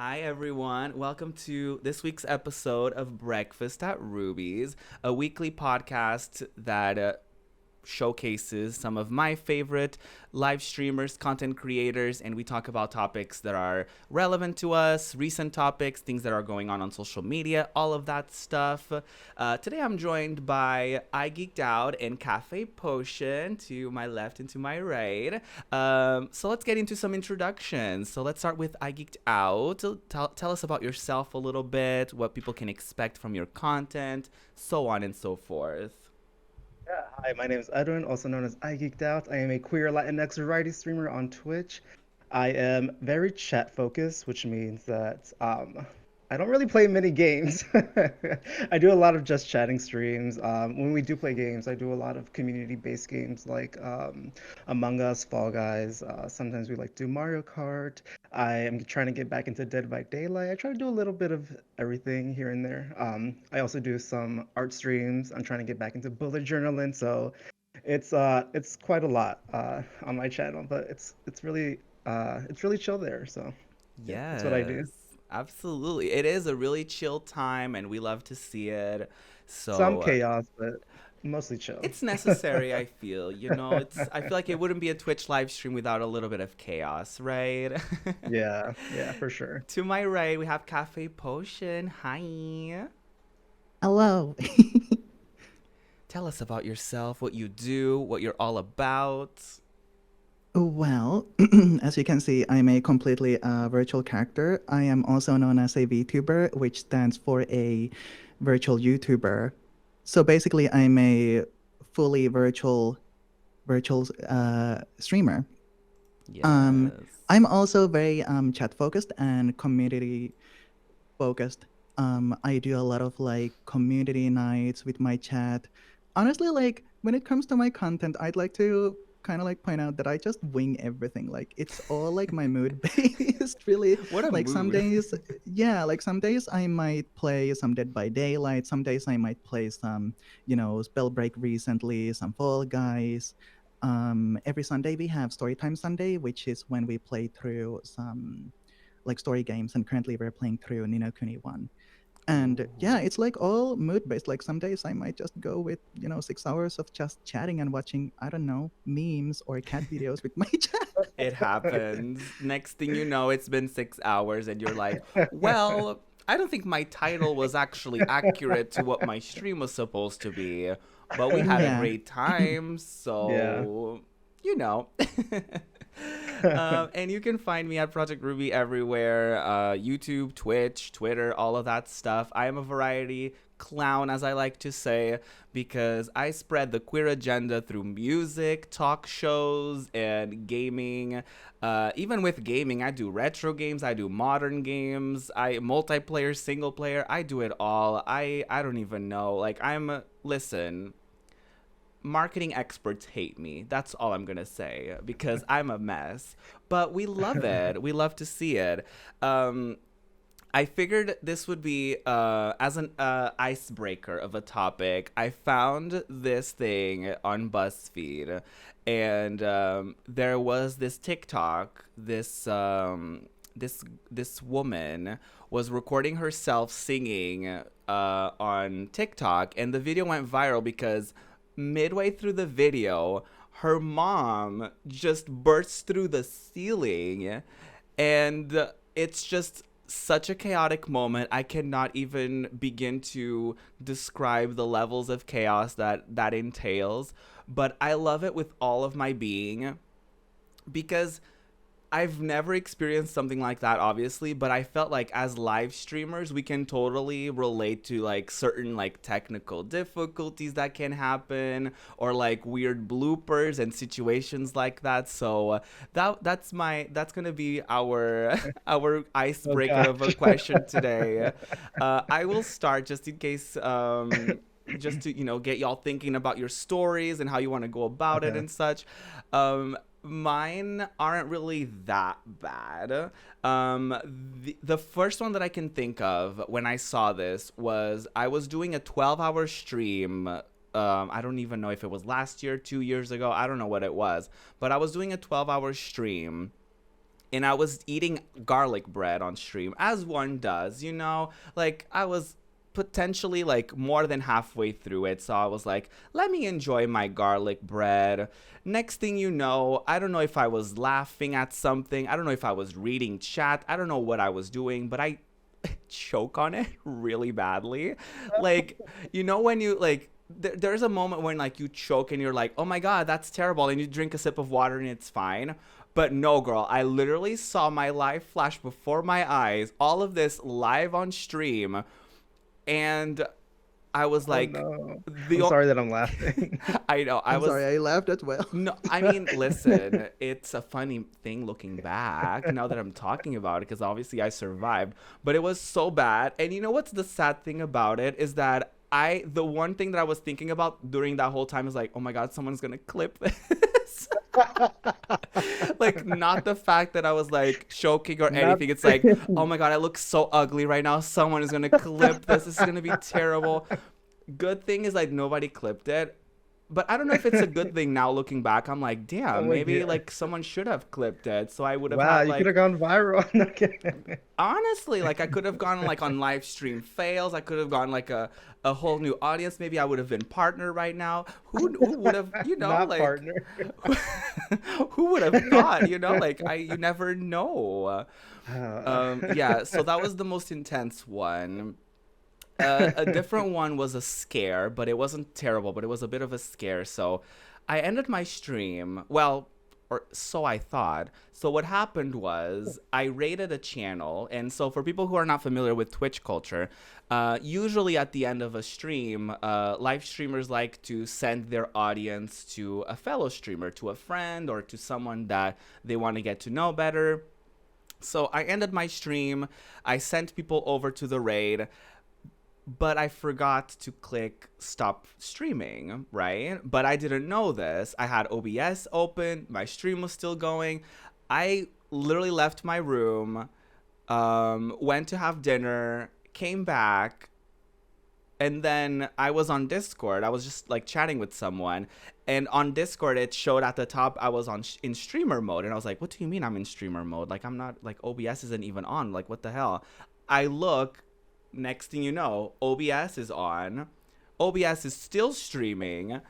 Hi, everyone. Welcome to this week's episode of Breakfast at Ruby's, a weekly podcast that showcases some of my favorite live streamers, content creators, and we talk about topics that are relevant to us, recent topics, things that are going on social media, all of that stuff. Today I'm joined by iGeekedOut and CafePotion to my left and to my right. So let's get into some introductions. So let's start with iGeekedOut. Tell us about yourself a little bit, what people can expect from your content, so on and so forth. Yeah, hi, my name is Edwin, also known as iGeeked Out. I am a queer Latinx variety streamer on Twitch. I am very chat focused, which means that I don't really play many games. I do a lot of just chatting streams. When we do play games, I do a lot of community-based games like Among Us, Fall Guys. Sometimes we like do Mario Kart. I am trying to get back into Dead by Daylight. I try to do a little bit of everything here and there. I also do some art streams. I'm trying to get back into bullet journaling, so it's quite a lot on my channel, but it's really chill there. So yeah, that's what I Yes, do. absolutely. It is a really chill time and we love to see it. Some So chaos, but mostly chill. it's necessary, I feel. I feel like it wouldn't be a Twitch live stream without a little bit of chaos, right? Yeah, yeah, for sure. To my right, we have Cafe Potion. Hi. Hello. Tell us about yourself, what you do, what you're all about. Well, as you can see, I'm a completely virtual character. I am also known as a VTuber, which stands for a virtual YouTuber. So basically, I'm a fully virtual streamer. Um, Yes. I'm also very chat focused and community focused. I do a lot of like community nights with my chat. Honestly, like when it comes to my content, I'd like to kind of like point out that I just wing everything. Like it's all like my mood based, really. What a Like some mood. days, yeah, like some days I might play some Dead by Daylight. Some days I might play some, Spellbreak recently, some Fall Guys. Every Sunday we have Storytime Sunday, which is when we play through some like story games, and currently we're playing through Nino Kuni 1. And yeah, Ooh. it's like all mood based. Like some days I might just go with 6 hours of just chatting and watching, I don't know, memes or cat videos with my chat. It happens. Next thing you know, it's been 6 hours, and you're like, well, I don't think my title was actually accurate to what my stream was supposed to be, but we had a Yeah. great time, Yeah. so, you know. And you can find me at Project Ruby everywhere, YouTube, Twitch, Twitter, all of that stuff. I am a variety clown, as I like to say, because I spread the queer agenda through music, talk shows, and gaming. Even with gaming, I do retro games, I do modern games, I multiplayer, single player, I do it all. I don't even know. Like listen, marketing experts hate me. That's all I'm gonna say because I'm a mess. But we love it. We love to see it. Um, I figured this would be as an icebreaker of a topic. I found this thing on BuzzFeed, and there was this TikTok. This woman was recording herself singing on TikTok, and the video went viral because midway through the video, her mom just bursts through the ceiling, and it's just such a chaotic moment. I cannot even begin to describe the levels of chaos that entails, but I love it with all of my being because I've never experienced something like that, obviously, but I felt like as live streamers, we can totally relate to like certain like technical difficulties that can happen or like weird bloopers and situations like that. So that's gonna be our our Oh icebreaker of a gosh. question today. I will start just in case. Just to get y'all thinking about your stories and how you want to go about it Okay. and such. Mine aren't really that bad. The first one that I can think of when I saw this was I was doing a 12-hour stream. I don't even know if it was last year, 2 years ago. I don't know what it was, but I was doing a 12-hour stream and I was eating garlic bread on stream, as one does, Like, I was potentially like more than halfway through it. So I was like, let me enjoy my garlic bread. Next thing you know, I don't know if I was laughing at something. I don't know if I was reading chat. I don't know what I was doing, but I choke on it really badly. Like, when you like, there's a moment when like you choke and you're like, oh my God, that's terrible. And you drink a sip of water and it's fine. But no, girl, I literally saw my life flash before my eyes, all of this live on stream. And I was Oh like, no. the I'm sorry that I'm laughing. I know I I'm was sorry, I laughed as well. no, I mean, listen, it's a funny thing looking back now that I'm talking about it because obviously I survived, but it was so bad. And you know what's the sad thing about it is that the one thing that I was thinking about during that whole time is like, oh my God, someone's gonna clip this. Like, not the fact that I was like choking or Not anything. It's like, oh my God, I look so ugly right now. Someone is gonna clip this. This is gonna be terrible. Good thing is like nobody clipped it, but I don't know if it's a good thing now looking back. I'm like, oh damn, my maybe god. like someone should have clipped it so I would have Wow, had you could have like, gone viral. Okay. honestly, like I could have gone like on live stream fails. I could have gone like a whole new audience. Maybe I would have been partner right now. Who would have, Not like partner. who would have thought, like you never know. Uh, Yeah, so that was the most intense one. A different one was a scare, but it wasn't terrible, but it was a bit of a scare. So I ended my stream. Well, or so I thought. So what happened was I raided a channel. And so for people who are not familiar with Twitch culture, usually at the end of a stream, live streamers like to send their audience to a fellow streamer, to a friend, or to someone that they want to get to know better. So I ended my stream. I sent people over to the raid, but I forgot to click stop streaming, right? But I didn't know this. I had OBS open, my stream was still going. I literally left my room, went to have dinner, came back, and then I was on Discord. I was just like chatting with someone, and on Discord it showed at the top I was in streamer mode, and I was like, "What do you mean I'm in streamer mode? Like I'm not, like OBS isn't even on. Like what the hell?" I look, next thing you know, OBS is on. OBS is still streaming,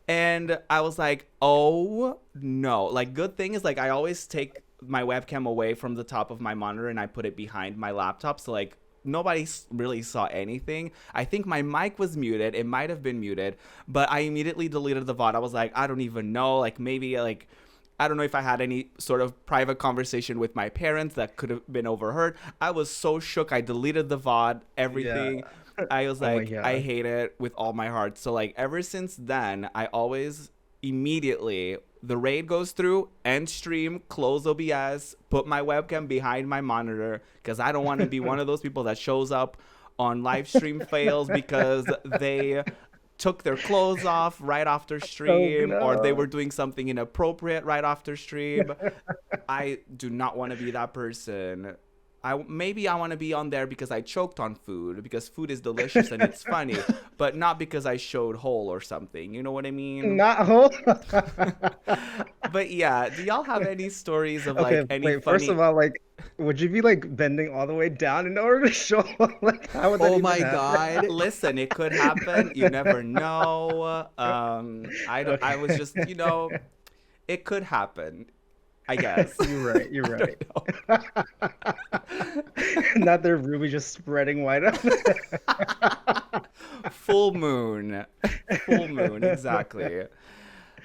and I was like, "Oh no!" Like good thing is like I always take my webcam away from the top of my monitor and I put it behind my laptop, so like nobody really saw anything. I think my mic was muted. It might have been muted, but I immediately deleted the VOD. I was like, I don't even know. Like maybe like I don't know if I had any sort of private conversation with my parents that could have been overheard. I was so shook. I deleted the VOD, yeah. everything. I was Oh my like, I god. hate it with all my heart. So like ever since then, I always immediately the raid goes through, end stream, close OBS, put my webcam behind my monitor because I don't want to be one of those people that shows up on live stream fails because they took their clothes off right after Oh stream or they no. were doing something inappropriate right after stream. I do not want to be that person. Maybe I want to be on there because I choked on food because food is delicious and it's funny, but not because I showed hole or something. You know what I mean? Not whole. But yeah, do y'all have any stories of Okay, like any wait. First of funny? all, like, would you be like bending all the way down in order to show up? Like, how would that Oh even my happen? god. Listen, it could happen. You never know. I don't, I was Okay. just, it could happen. I guess. You're right. You're I don't right. know. Not their ruby just spreading wide out. Full moon. Full moon, exactly.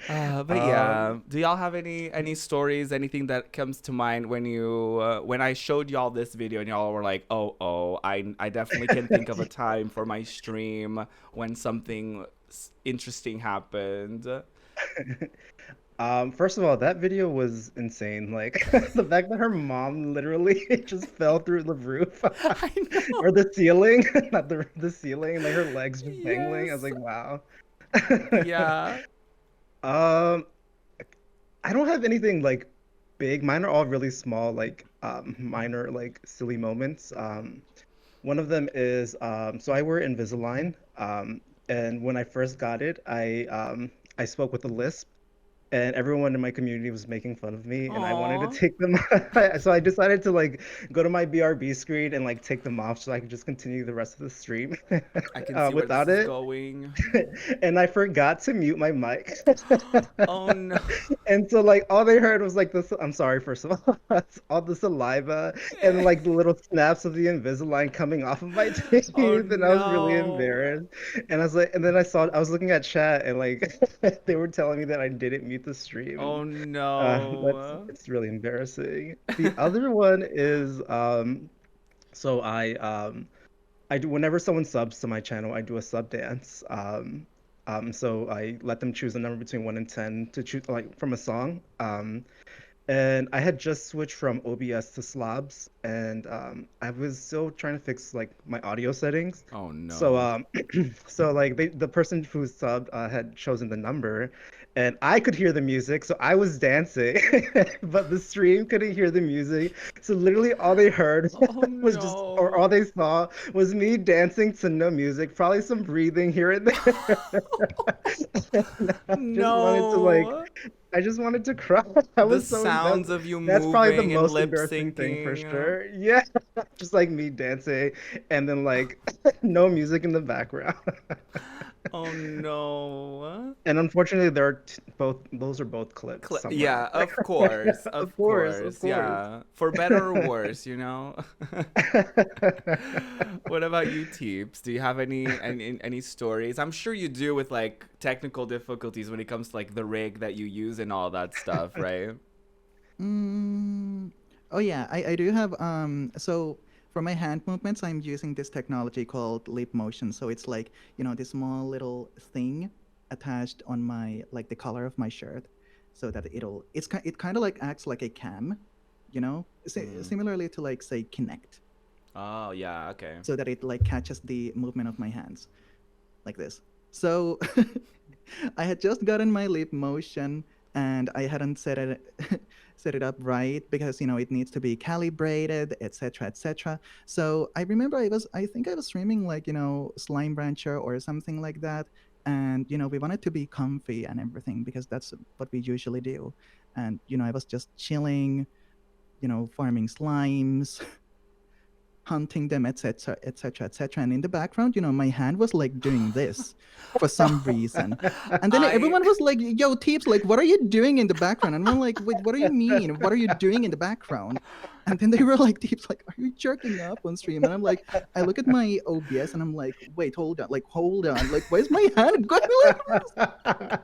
But Um, yeah, do y'all have any stories, anything that comes to mind when you when I showed y'all this video and y'all were like, oh, I definitely can think of a time for my stream when something interesting happened. First of all, that video was insane. Like the fact that her mom literally just fell through the roof I know. or the ceiling, not the ceiling, like her legs just dangling. I was Yes. like, wow. Yeah. Um, I don't have anything like big. Mine are all really small, like minor, like silly moments. One of them is so I wear Invisalign. And when I first got it, I spoke with a lisp. and everyone in my community was making fun of me, and I wanted to Aw. take them. So I decided to like go to my BRB screen and like take them off so I could just continue the rest of the stream I can see where this without is it. going. And I forgot to mute my mic. Oh no. And so like all they heard was like this. I'm sorry, first of all, all the saliva and like the little snaps of the Invisalign coming off of my teeth, Oh and I was really no. embarrassed. And I was like, and then I was looking at chat, and like they were telling me that I didn't mute the stream, Oh and that's no. it's really embarrassing. The other one is so I do whenever someone subs to my channel, I do a sub dance. So I let them choose a number between 1 and 10 to choose like from a song. And I had just switched from OBS to Slobs, and I was still trying to fix like my audio settings. Oh So no. so like the person who subbed had chosen the number, and I could hear the music, so I was dancing, but the stream couldn't hear the music. So literally all they heard Oh was just, or all no. they saw was me dancing to no music, probably some breathing here and there. And I just wanted to like No. I just wanted to cry. I The was so sounds of you that's probably the moving and most lip embarrassing thing for syncing. sure. Yeah, just like me dancing and then like no music in the background. Oh no. And unfortunately, there are both those are both clips somewhere. Yeah, of course. Of Of course, of course. course. Yeah. For better or worse, you know? What about you, Teeps? Do you have any stories? I'm sure you do with like technical difficulties when it comes to like the rig that you use and all that stuff, right? Mm, oh yeah, I do have so for my hand movements I'm using this technology called lip motion. So it's like, this small little thing attached on my like the collar of my shirt so that it kind of like acts like a cam, Mm. similarly to like say Kinect, Oh, yeah, okay. so that it like catches the movement of my hands like this. So I had just gotten my lip motion and I hadn't set it set it up right because it needs to be calibrated, etc., etc. So I remember I think I was streaming like Slime Rancher or something like that, and we wanted to be comfy and everything because that's what we usually do, and I was just chilling, farming slimes, hunting them, etc., etc., etc. And in the background, my hand was like doing this for some reason. And then I everyone was like, "Yo, Teeps, like, what are you doing in the background?" And I'm like, "Wait, what do you mean? What are you doing in the background?" And then they were like, "Teeps, like, are you jerking off on stream?" And I'm like, I look at my OBS and I'm like, "Wait, hold on, like, why is my hand going like?"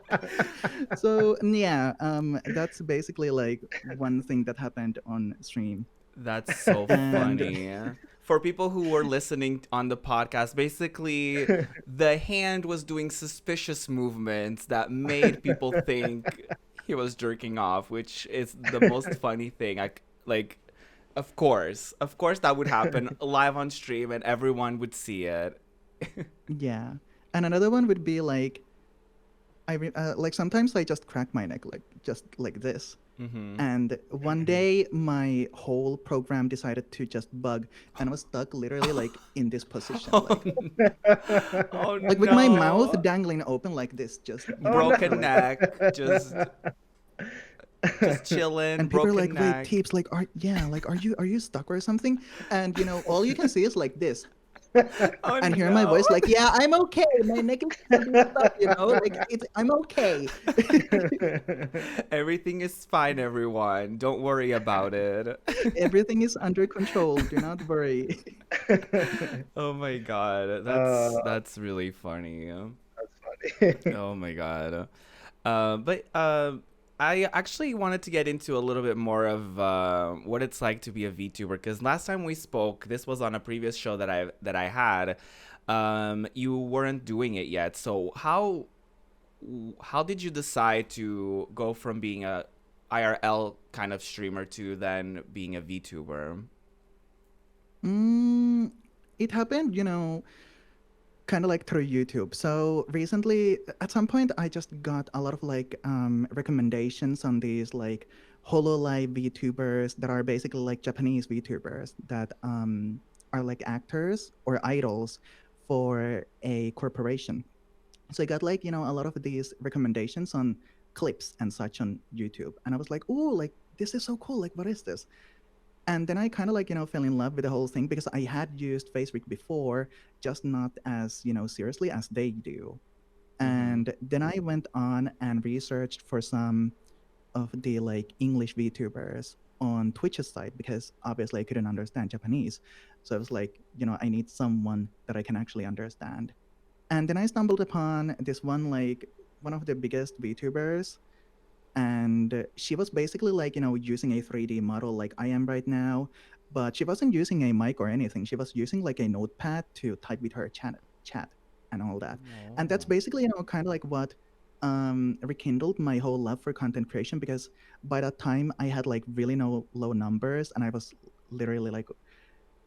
So yeah, that's basically like one thing that happened on stream. That's so And funny. For people who were listening on the podcast, basically the hand was doing suspicious movements that made people think he was jerking off, which is the most funny thing. Like, of course, that would happen live on stream, and everyone would see it. yeah. And another one would be like like sometimes I just crack my neck like just like this. Mm-hmm. And one day my whole program decided to just bug and I was stuck literally like in this position Oh, oh like with my mouth no! dangling open like this, just Oh no. Broken chilling. neck, just chilling, And people are broken like, "Wait, neck. Teeps, like are you stuck or something?" And all you can see is like this. Oh And hear my no! voice like, "Yeah, I'm okay. My neck is gonna be stuck, like I'm okay." Everything is fine, everyone. Don't worry about it. Everything is under control. Do not worry. Oh my god, uh, that's really funny. that's funny. Oh my god. But I actually wanted to get into a little bit more of what it's like to be a VTuber because last time we spoke, this was on a previous show that I had. You weren't doing it yet. So how did you decide to go from being a IRL kind of streamer to then being a VTuber? Mm, it happened, kind of like through YouTube. So recently, at some point, I just got a lot of like recommendations on these like Hololive VTubers that are basically like Japanese VTubers that are like actors or idols for a corporation. So I got like a lot of these recommendations on clips and such on YouTube. And I was like, oh, like this is so cool. Like, what is this? And then I kind of like, fell in love with the whole thing because I had used Facebook before, just not as, seriously as they do. Mm-hmm. And then I went on and researched for some of the like English VTubers on Twitch's side because obviously I couldn't understand Japanese. So I was like, I need someone that I can actually understand. And then I stumbled upon this one, like one of the biggest VTubers, and she was basically like using a 3D model like I am right now, but she wasn't using a mic or anything. She was using like a notepad to type with her chat and all that. And that's Oh. basically kind of like what rekindled my whole love for content creation, because by that time I had like really no low numbers and I was literally like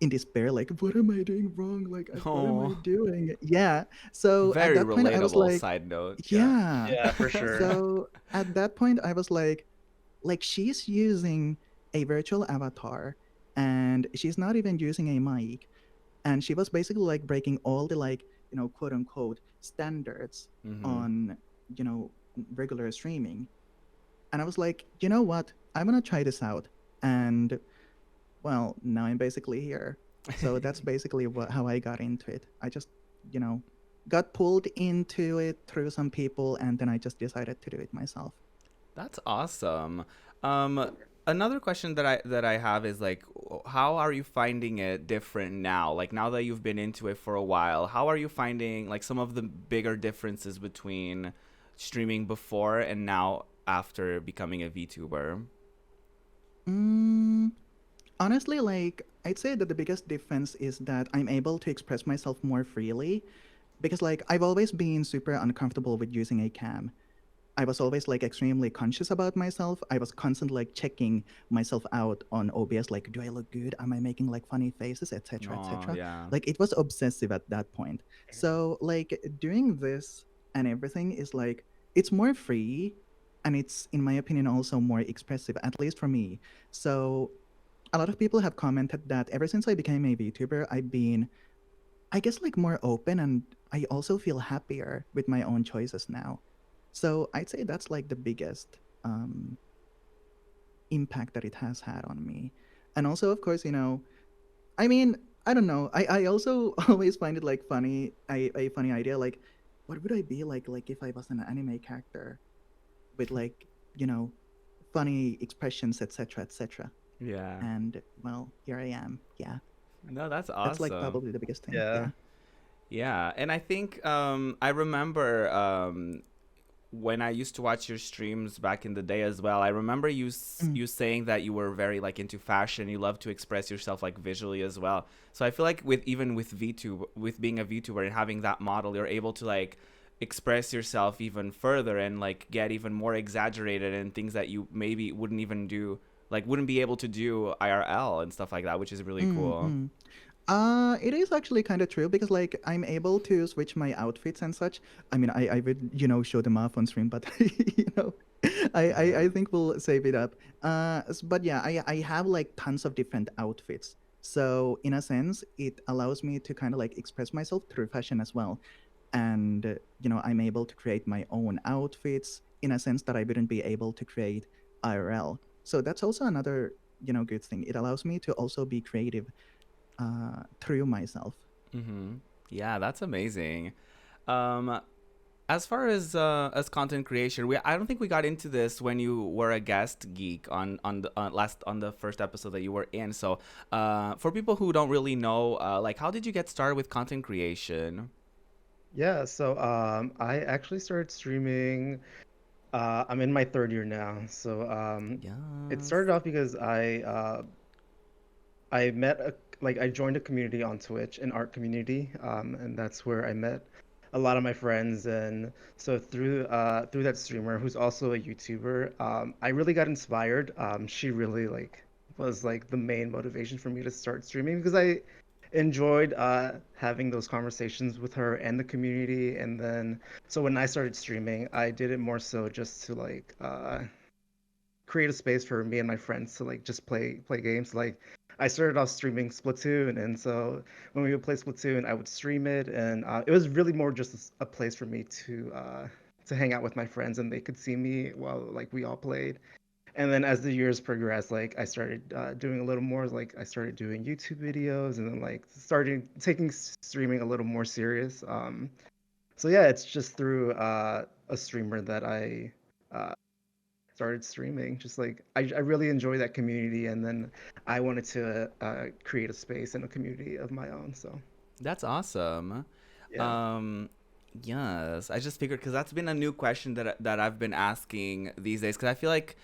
in despair, like what am I doing wrong, like what am I Oh. doing. Yeah, so at Very that point I was relatable like, side note. Yeah. yeah. Yeah, for sure. So at that point I was like she's using a virtual avatar and she's not even using a mic, and she was basically like breaking all the like quote unquote standards Mm-hmm. on you know regular streaming. And I was like, you know what, I'm gonna try this out. And well, now I'm basically here. So that's basically how I got into it. I just you know got pulled into it through some people, and then I just decided to do it myself. That's awesome. Um, Another question that I have is like, how are you finding it different now? Like now that you've been into it for a while, how are you finding like some of the bigger differences between streaming before and now after becoming a VTuber? Mm, Honestly, like I'd say that the biggest difference is that I'm able to express myself more freely, because like I've always been super uncomfortable with using a cam. I was always like extremely conscious about myself. I was constantly like checking myself out on OBS, like, do I look good? Am I making like funny faces, etc., Oh, etc. yeah. Like it was obsessive at that point. So like doing this and everything is like it's more free, and it's in my opinion also more expressive, at least for me. So a lot of people have commented that ever since I became a VTuber, I've been, I guess, like more open, and I also feel happier with my own choices now. So I'd say that's like the biggest impact that it has had on me. And also, of course, I mean, I don't know. I also always find it like funny, a funny idea. Like, what would I be like if I was an anime character with like, you know, funny expressions, etc., etc. Yeah. And well, here I am. Yeah, No, that's that's like awesome. probably the biggest thing. Yeah. Yeah. Yeah, and I think I remember when I used to watch your streams back in the day as well. I remember Mm, you saying that you were very like into fashion. You love to express yourself like visually as well. So I feel like with even with VTube, with being a VTuber and having that model, you're able to like express yourself even further and like get even more exaggerated and things that you maybe wouldn't even do, like wouldn't be able to do IRL and stuff like that, which is really mm, cool. mm. It is actually kind of true because like I'm able to switch my outfits and such. I mean, I would show them off on stream, but you know, I Yeah. think we'll save it up. But yeah, I have like tons of different outfits. So in a sense, it allows me to kind of like express myself through fashion as well. And I'm able to create my own outfits in a sense that I wouldn't be able to create IRL. So that's also another good thing. It allows me to also be creative through myself. Mm-hmm. Yeah, that's amazing. Um, as far as content creation, we I don't think we got into this when you were a guest geek on the last on the first episode that you were in. So, for people who don't really know, like, how did you get started with content creation? Yeah, so I actually started streaming. I'm in my third year now. So it Yes. started off because I met a like I joined a community on Twitch, an art community, and that's where I met a lot of my friends. And so through that streamer who's also a YouTuber, I really got inspired. She really like was like the main motivation for me to start streaming because I enjoyed having those conversations with her and the community. And then so when I started streaming, I did it more so just to like create a space for me and my friends to like just play games. Like I started off streaming Splatoon, and so when we would play Splatoon, I would stream it, and it was really more just a place for me to hang out with my friends and they could see me while like we all played. And then as the years progressed, like I started doing a little more. Like I started doing YouTube videos, and then like started taking streaming a little more serious. So yeah, it's just through a streamer that I uh, started streaming. Just like I really enjoy that community, and then I wanted to create a space and a community of my own. So That's awesome. yeah. Um, yes, I just figured because that's been a new question that I've been asking these days. Because I feel like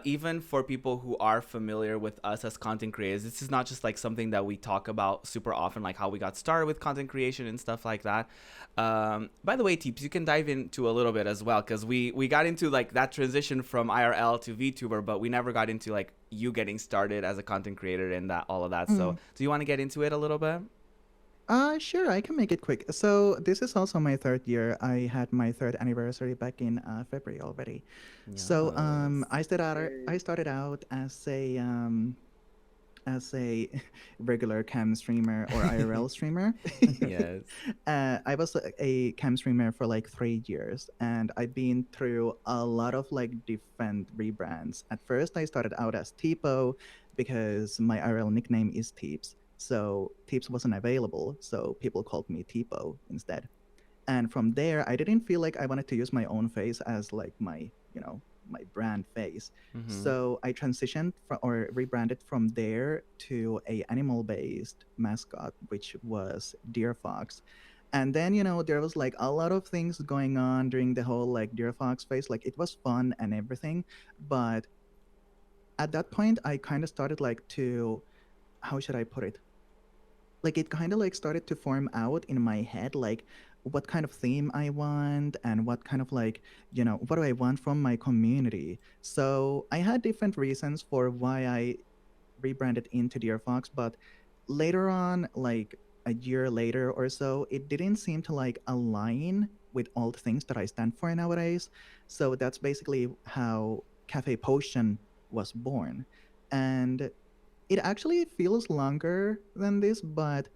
even for people who are familiar with us as content creators, this is not just like something that we talk about super often, like how we got started with content creation and stuff like that. By the way, Teeps, you can dive into a little bit as well because we got into like that transition from IRL to VTuber, but we never got into like you getting started as a content creator and that all of that. So, Mm. do you want to get into it a little bit? Sure, I can make it quick. So this is also my third year. I had my third anniversary back in February already. So Yes. I started out as a regular cam streamer or IRL streamer. Yes. I was a cam streamer for like 3 years, and I've been through a lot of like different rebrands. At first, I started out as Tipo because my IRL nickname is Teeps. So Teeps wasn't available, so people called me Tipo instead. And from there, I didn't feel like I wanted to use my own face as like my, my brand face. Mm-hmm. So I transitioned or rebranded from there to a animal based mascot, which was Deer Fox. And then, there was like a lot of things going on during the whole like Deer Fox phase. Like it was fun and everything, but at that point I kind of started like to, how should I put it, like it kind of like started to form out in my head, like what kind of theme I want and what kind of like, what do I want from my community. So I had different reasons for why I rebranded into Dear Fox, but later on, like a year later or so, it didn't seem to like align with all the things that I stand for nowadays. So that's basically how CafePotion was born. And it actually feels longer than this, but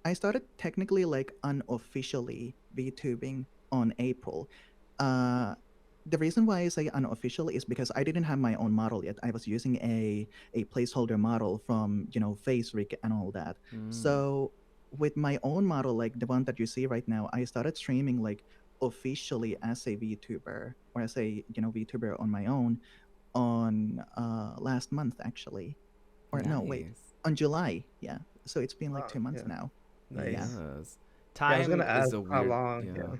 I started technically like unofficially VTubing on April. Uh, the reason why I say unofficial is because I didn't have my own model yet. I was using a placeholder model from FaceRig and all that. Mm. So with my own model, like the one that you see right now, I started streaming like officially as a VTuber or as a VTuber on my own on last month actually, or no, wait, Nice. on July. Yeah. So it's been like Wow. 2 months Yeah. now. Yeah. Nice. Yes. Yeah, I was gonna Time is ask a how weird, long. yeah. Yeah.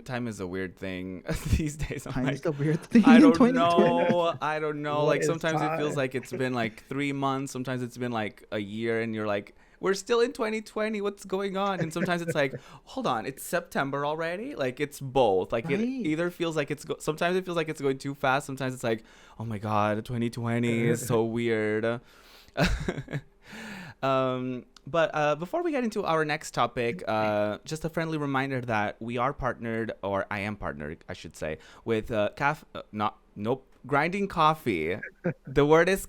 Time is a weird thing these days. I'm Time is like, the weird thing I in don't 2020. know. I don't know. What Like is sometimes it feels time? like it's been like 3 months. Sometimes it's been like a year, and you're like, we're still in 2020. What's going on? And sometimes it's like, hold on, it's September already. Like it's both. Like it Right. either feels like sometimes it feels like it's going too fast. Sometimes it's like, oh my god, 2020 is so weird. But before we get into our next topic, just a friendly reminder that we are partnered, or I am partnered, I should say, with not nope, grinding coffee. The word is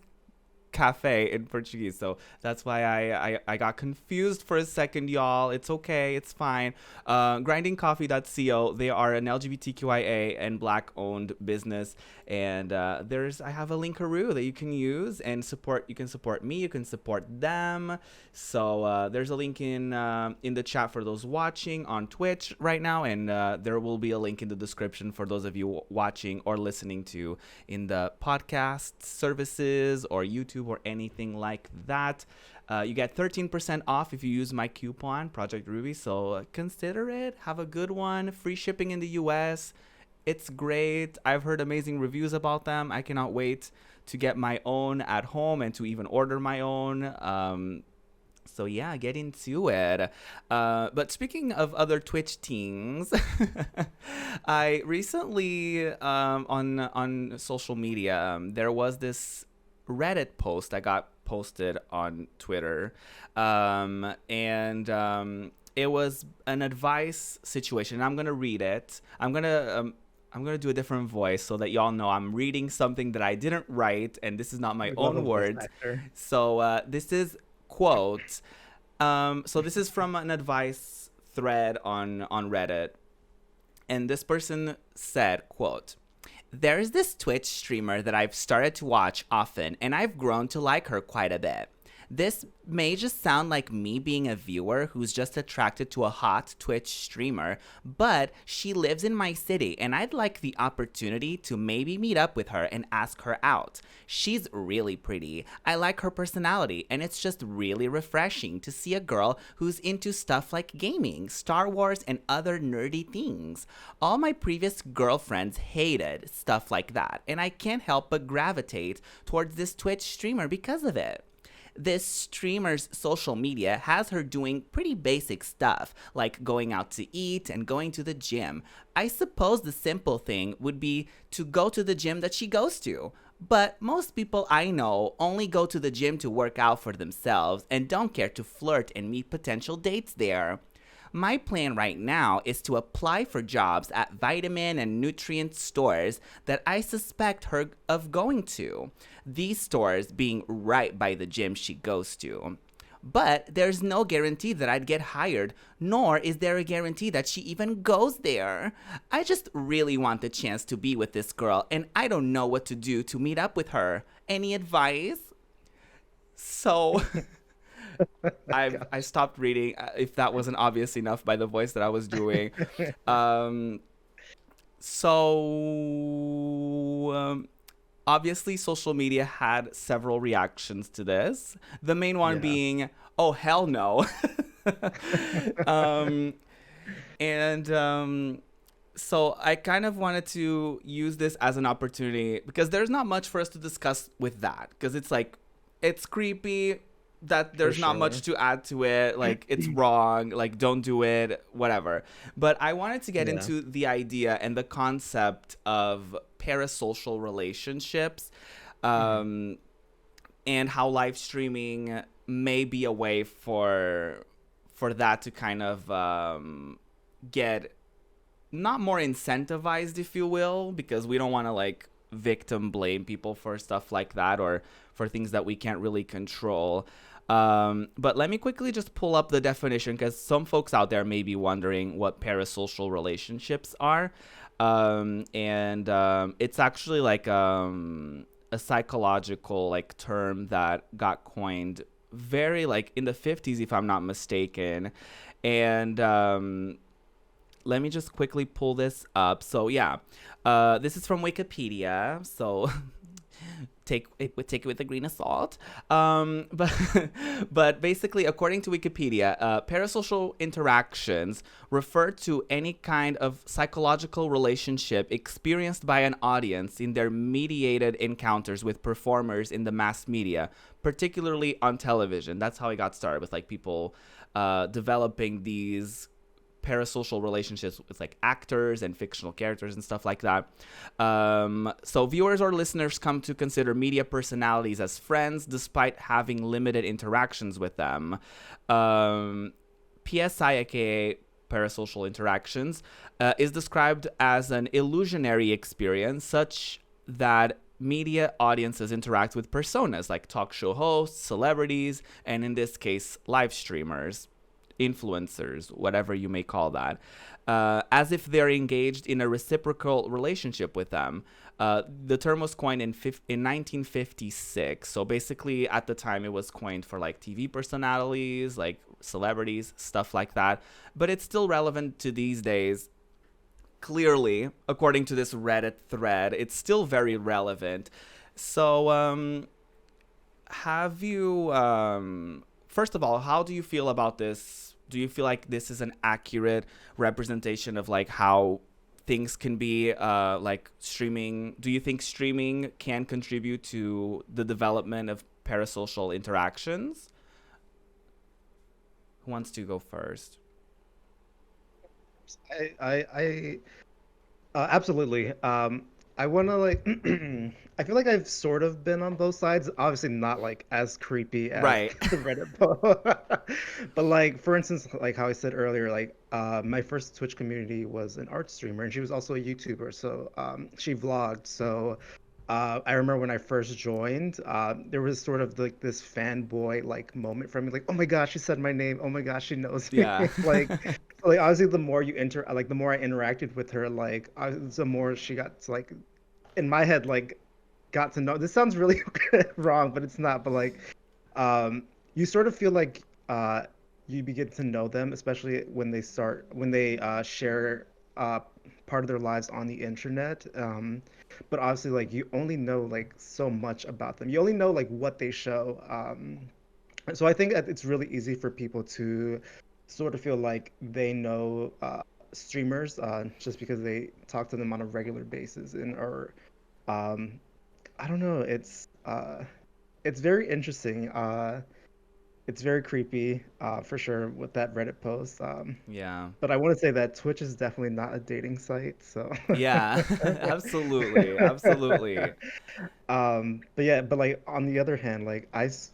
cafe in Portuguese. So that's why I got confused for a second, y'all. It's okay. It's fine. Grindingcoffee.co. They are an LGBTQIA and black owned business. And I have a linkaroo that you can use and support. You can support me. You can support them. So there's a link in the chat for those watching on Twitch right now. And there will be a link in the description for those of you watching or listening to in the podcast services or YouTube or anything like that. You get 13% off if you use my coupon, Project Ruby. So consider it. Have a good one. Free shipping in the US. It's great. I've heard amazing reviews about them. I cannot wait to get my own at home and to even order my own. So yeah, get into it. But speaking of other Twitch things, I recently on social media there was this Reddit post that got posted on Twitter, and it was an advice situation. I'm gonna read it. I'm gonna do a different voice so that y'all know I'm reading something that I didn't write, and this is not my We love a own voice words. actor. So this is quote. So this is from an advice thread on Reddit. And this person said, quote, "There's this Twitch streamer that I've started to watch often, and I've grown to like her quite a bit. This may just sound like me being a viewer who's just attracted to a hot Twitch streamer, but she lives in my city, and I'd like the opportunity to maybe meet up with her and ask her out. She's really pretty. I like her personality, and it's just really refreshing to see a girl who's into stuff like gaming, Star Wars, and other nerdy things. All my previous girlfriends hated stuff like that, and I can't help but gravitate towards this Twitch streamer because of it. This streamer's social media has her doing pretty basic stuff, like going out to eat and going to the gym. I suppose the simple thing would be to go to the gym that she goes to. But most people I know only go to the gym to work out for themselves and don't care to flirt and meet potential dates there. My plan right now is to apply for jobs at vitamin and nutrient stores that I suspect her of going to, these stores being right by the gym she goes to. But there's no guarantee that I'd get hired, nor is there a guarantee that she even goes there. I just really want the chance to be with this girl, and I don't know what to do to meet up with her. Any advice?" So I Gosh. stopped reading if that wasn't obvious enough by the voice that I was doing. Um, so obviously, social media had several reactions to this. The main one Yeah. being, "Oh hell no," um, and so I kind of wanted to use this as an opportunity because there's not much for us to discuss with that because it's like it's creepy that For there's not much sure. to add to it, like it's wrong, like don't do it, whatever. But I wanted to get Yeah. into the idea and the concept of parasocial relationships, Hmm. um, and how live streaming may be a way for that to kind of get not more incentivized, if you will, because we don't want to like victim blame people for stuff like that or for things that we can't really control. But let me quickly just pull up the definition because some folks out there may be wondering what parasocial relationships are. And it's actually like a psychological like term that got coined very like in the 50s, if I'm not mistaken. And let me just quickly pull this up. So yeah, this is from Wikipedia. So take it with a grain of salt. But but basically, according to Wikipedia, parasocial interactions refer to any kind of psychological relationship experienced by an audience in their mediated encounters with performers in the mass media, particularly on television. That's how it got started with like people developing these parasocial relationships with like actors and fictional characters and stuff like that. So viewers or listeners come to consider media personalities as friends despite having limited interactions with them. PSI, aka parasocial interactions, is described as an illusionary experience such that media audiences interact with personas like talk show hosts, celebrities, and in this case, live streamers, influencers, whatever you may call that, as if they're engaged in a reciprocal relationship with them. The term was coined in 1956. So basically, at the time, it was coined for like TV personalities, like celebrities, stuff like that. But it's still relevant to these days. Clearly, according to this Reddit thread, it's still very relevant. So, have you first of all, how do you feel about this? Do you feel like this is an accurate representation of like how things can be like streaming? Do you think streaming can contribute to the development of parasocial interactions? Who wants to go first? I absolutely. I want to like. I feel like I've sort of been on both sides. Obviously, not like as creepy as Right. the Reddit post, but like for instance, like how I said earlier, like my first Twitch community was an art streamer, and she was also a YouTuber. So she vlogged. So I remember when I first joined, there was sort of like this fanboy like moment for me, like, oh my gosh, she said my name. Oh my gosh, she knows me. Yeah. Like obviously, the more you like the more I interacted with her, like, the more she got to, like, in my head, like, got to know. This sounds really wrong, but it's not. But like, um, you sort of feel like you begin to know them, especially when they share uh, part of their lives on the internet. But obviously, like, you only know like so much about them. You only know like what they show. So I think that it's really easy for people to sort of feel like they know streamers just because they talk to them on a regular basis, and or um, I don't know. It's very interesting. It's very creepy, for sure, with that Reddit post. Yeah. But I want to say that Twitch is definitely not a dating site, so. Yeah. Absolutely. Absolutely. But yeah, but like on the other hand, like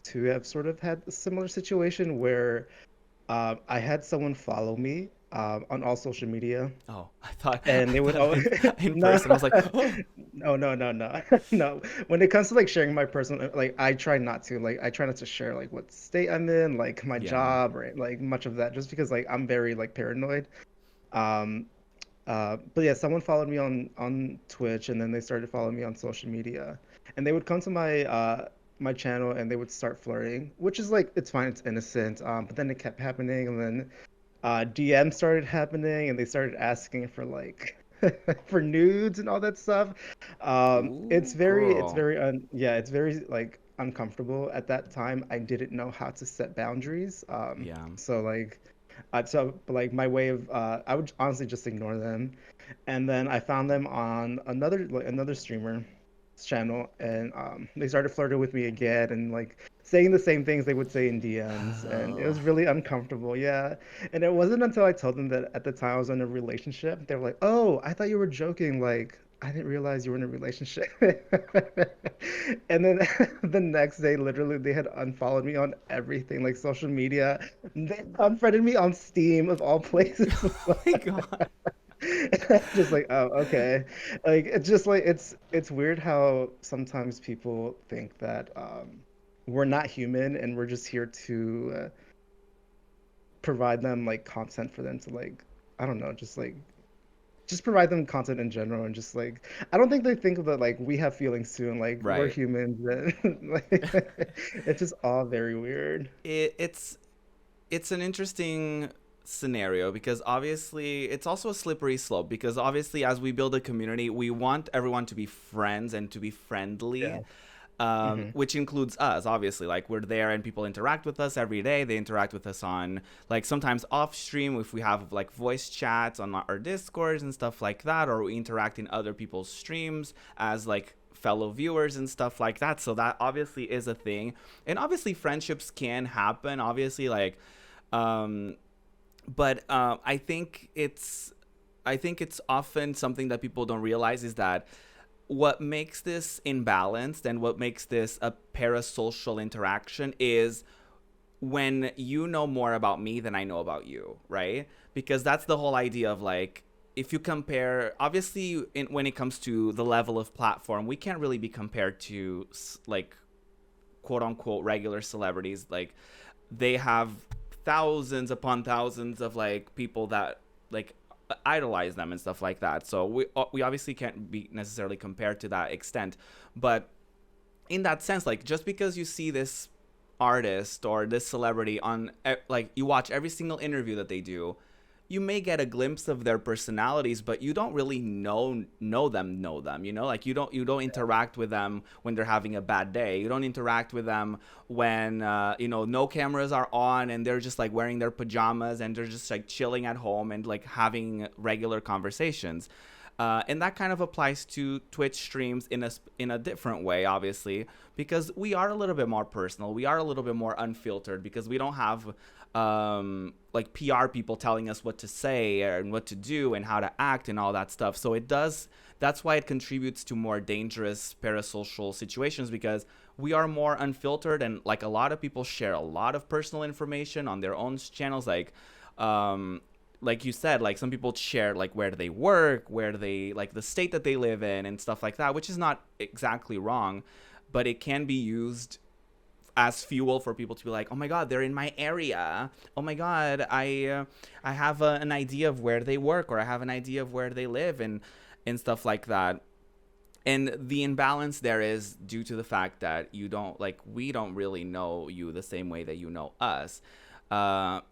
too have sort of had a similar situation where I had someone follow me on all social media, Oh, and I they would thought always in no, person. I was like, oh. no. No. When it comes to like sharing my personal, like, I try not to, like, I try not to share like what state I'm in, like my Yeah. job, or like much of that, just because like I'm very like paranoid. Um, but yeah, someone followed me on Twitch, and then they started following me on social media, and they would come to my channel, and they would start flirting, which is like, it's fine, it's innocent. But then it kept happening, and then DM started happening, and they started asking for like for nudes and all that stuff. Ooh, It's girl. very yeah, it's very like uncomfortable at that time. I didn't know how to set boundaries. Yeah. So like, but like my way of I would honestly just ignore them, and then I found them on another streamer channel, and they started flirting with me again, and like saying the same things they would say in DMs, and it Oh, was really uncomfortable. Yeah, and it wasn't until I told them that at the time I was in a relationship, they were like, "Oh, I thought you were joking. Like, I didn't realize you were in a relationship." And then the next day, literally, they had unfollowed me on everything, like social media. They unfriended me on Steam, of all places. oh my God. Just like, oh, okay. Like, it's just like, it's weird how sometimes people think that we're not human, and we're just here to provide them like content for them to, like, I don't know, just provide them content in general, and just like, I don't think they think that like we have feelings too, and like we're Right. humans, and like, it's just all very weird. It's an interesting scenario because obviously it's also a slippery slope because obviously as we build a community we want everyone to be friends and to be friendly, Yeah. Hmm. which includes us obviously, like we're there and people interact with us every day. They interact with us on, like, sometimes off stream if we have like voice chats on our discords and stuff like that, or we interact in other people's streams as like fellow viewers and stuff like that. So that obviously is a thing, and obviously friendships can happen obviously, like, um but I think it's often something that people don't realize is that what makes this imbalanced and what makes this a parasocial interaction is when you know more about me than I know about you, right? Because that's the whole idea of like, if you compare, obviously, when it comes to the level of platform, we can't really be compared to like quote unquote regular celebrities. Like, they have thousands upon thousands of like people that like idolize them and stuff like that. So we obviously can't be necessarily compared to that extent, but in that sense, like, just because you see this artist or this celebrity on, like, you watch every single interview that they do, you may get a glimpse of their personalities, but you don't really know them, you know, like you don't interact with them when they're having a bad day. You don't interact with them when you know, no cameras are on and they're just like wearing their pajamas and they're just like chilling at home and like having regular conversations. And that kind of applies to Twitch streams in a different way, obviously, because we are a little bit more personal. We are a little bit more unfiltered because we don't have like PR people telling us what to say and what to do and how to act and all that stuff. So it does. That's why it contributes to more dangerous parasocial situations, because we are more unfiltered, and like a lot of people share a lot of personal information on their own channels, like. Um, like you said, like some people share like where do they work, where do they like the state that they live in and stuff like that, which is not exactly wrong, but it can be used as fuel for people to be like, oh my god, they're in my area. Oh my god, I have an idea of where they work, or I have an idea of where they live, and stuff like that. And the imbalance there is due to the fact that you don't like we don't really know you the same way that you know us.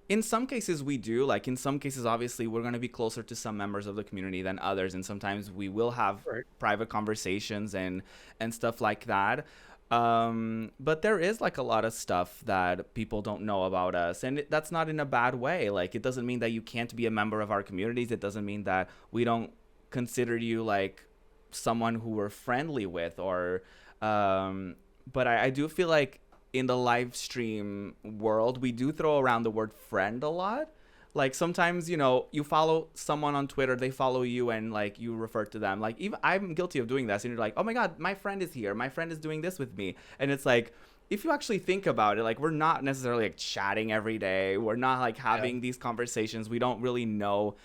In some cases we do, like in some cases obviously we're going to be closer to some members of the community than others, and sometimes we will have Right. private conversations and stuff like that. But there is like a lot of stuff that people don't know about us, and that's not in a bad way. Like it doesn't mean that you can't be a member of our communities. It doesn't mean that we don't consider you like someone who we're friendly with, or um but I do feel like in the live stream world we do throw around the word friend a lot. Like sometimes, you follow someone on Twitter, they follow you, and like you refer to them, like even I'm guilty of doing this, and you're like, oh my god, my friend is here, my friend is doing this with me. And it's like, if you actually think about it, like we're not necessarily like chatting every day, we're not like Yeah. having these conversations, we don't really know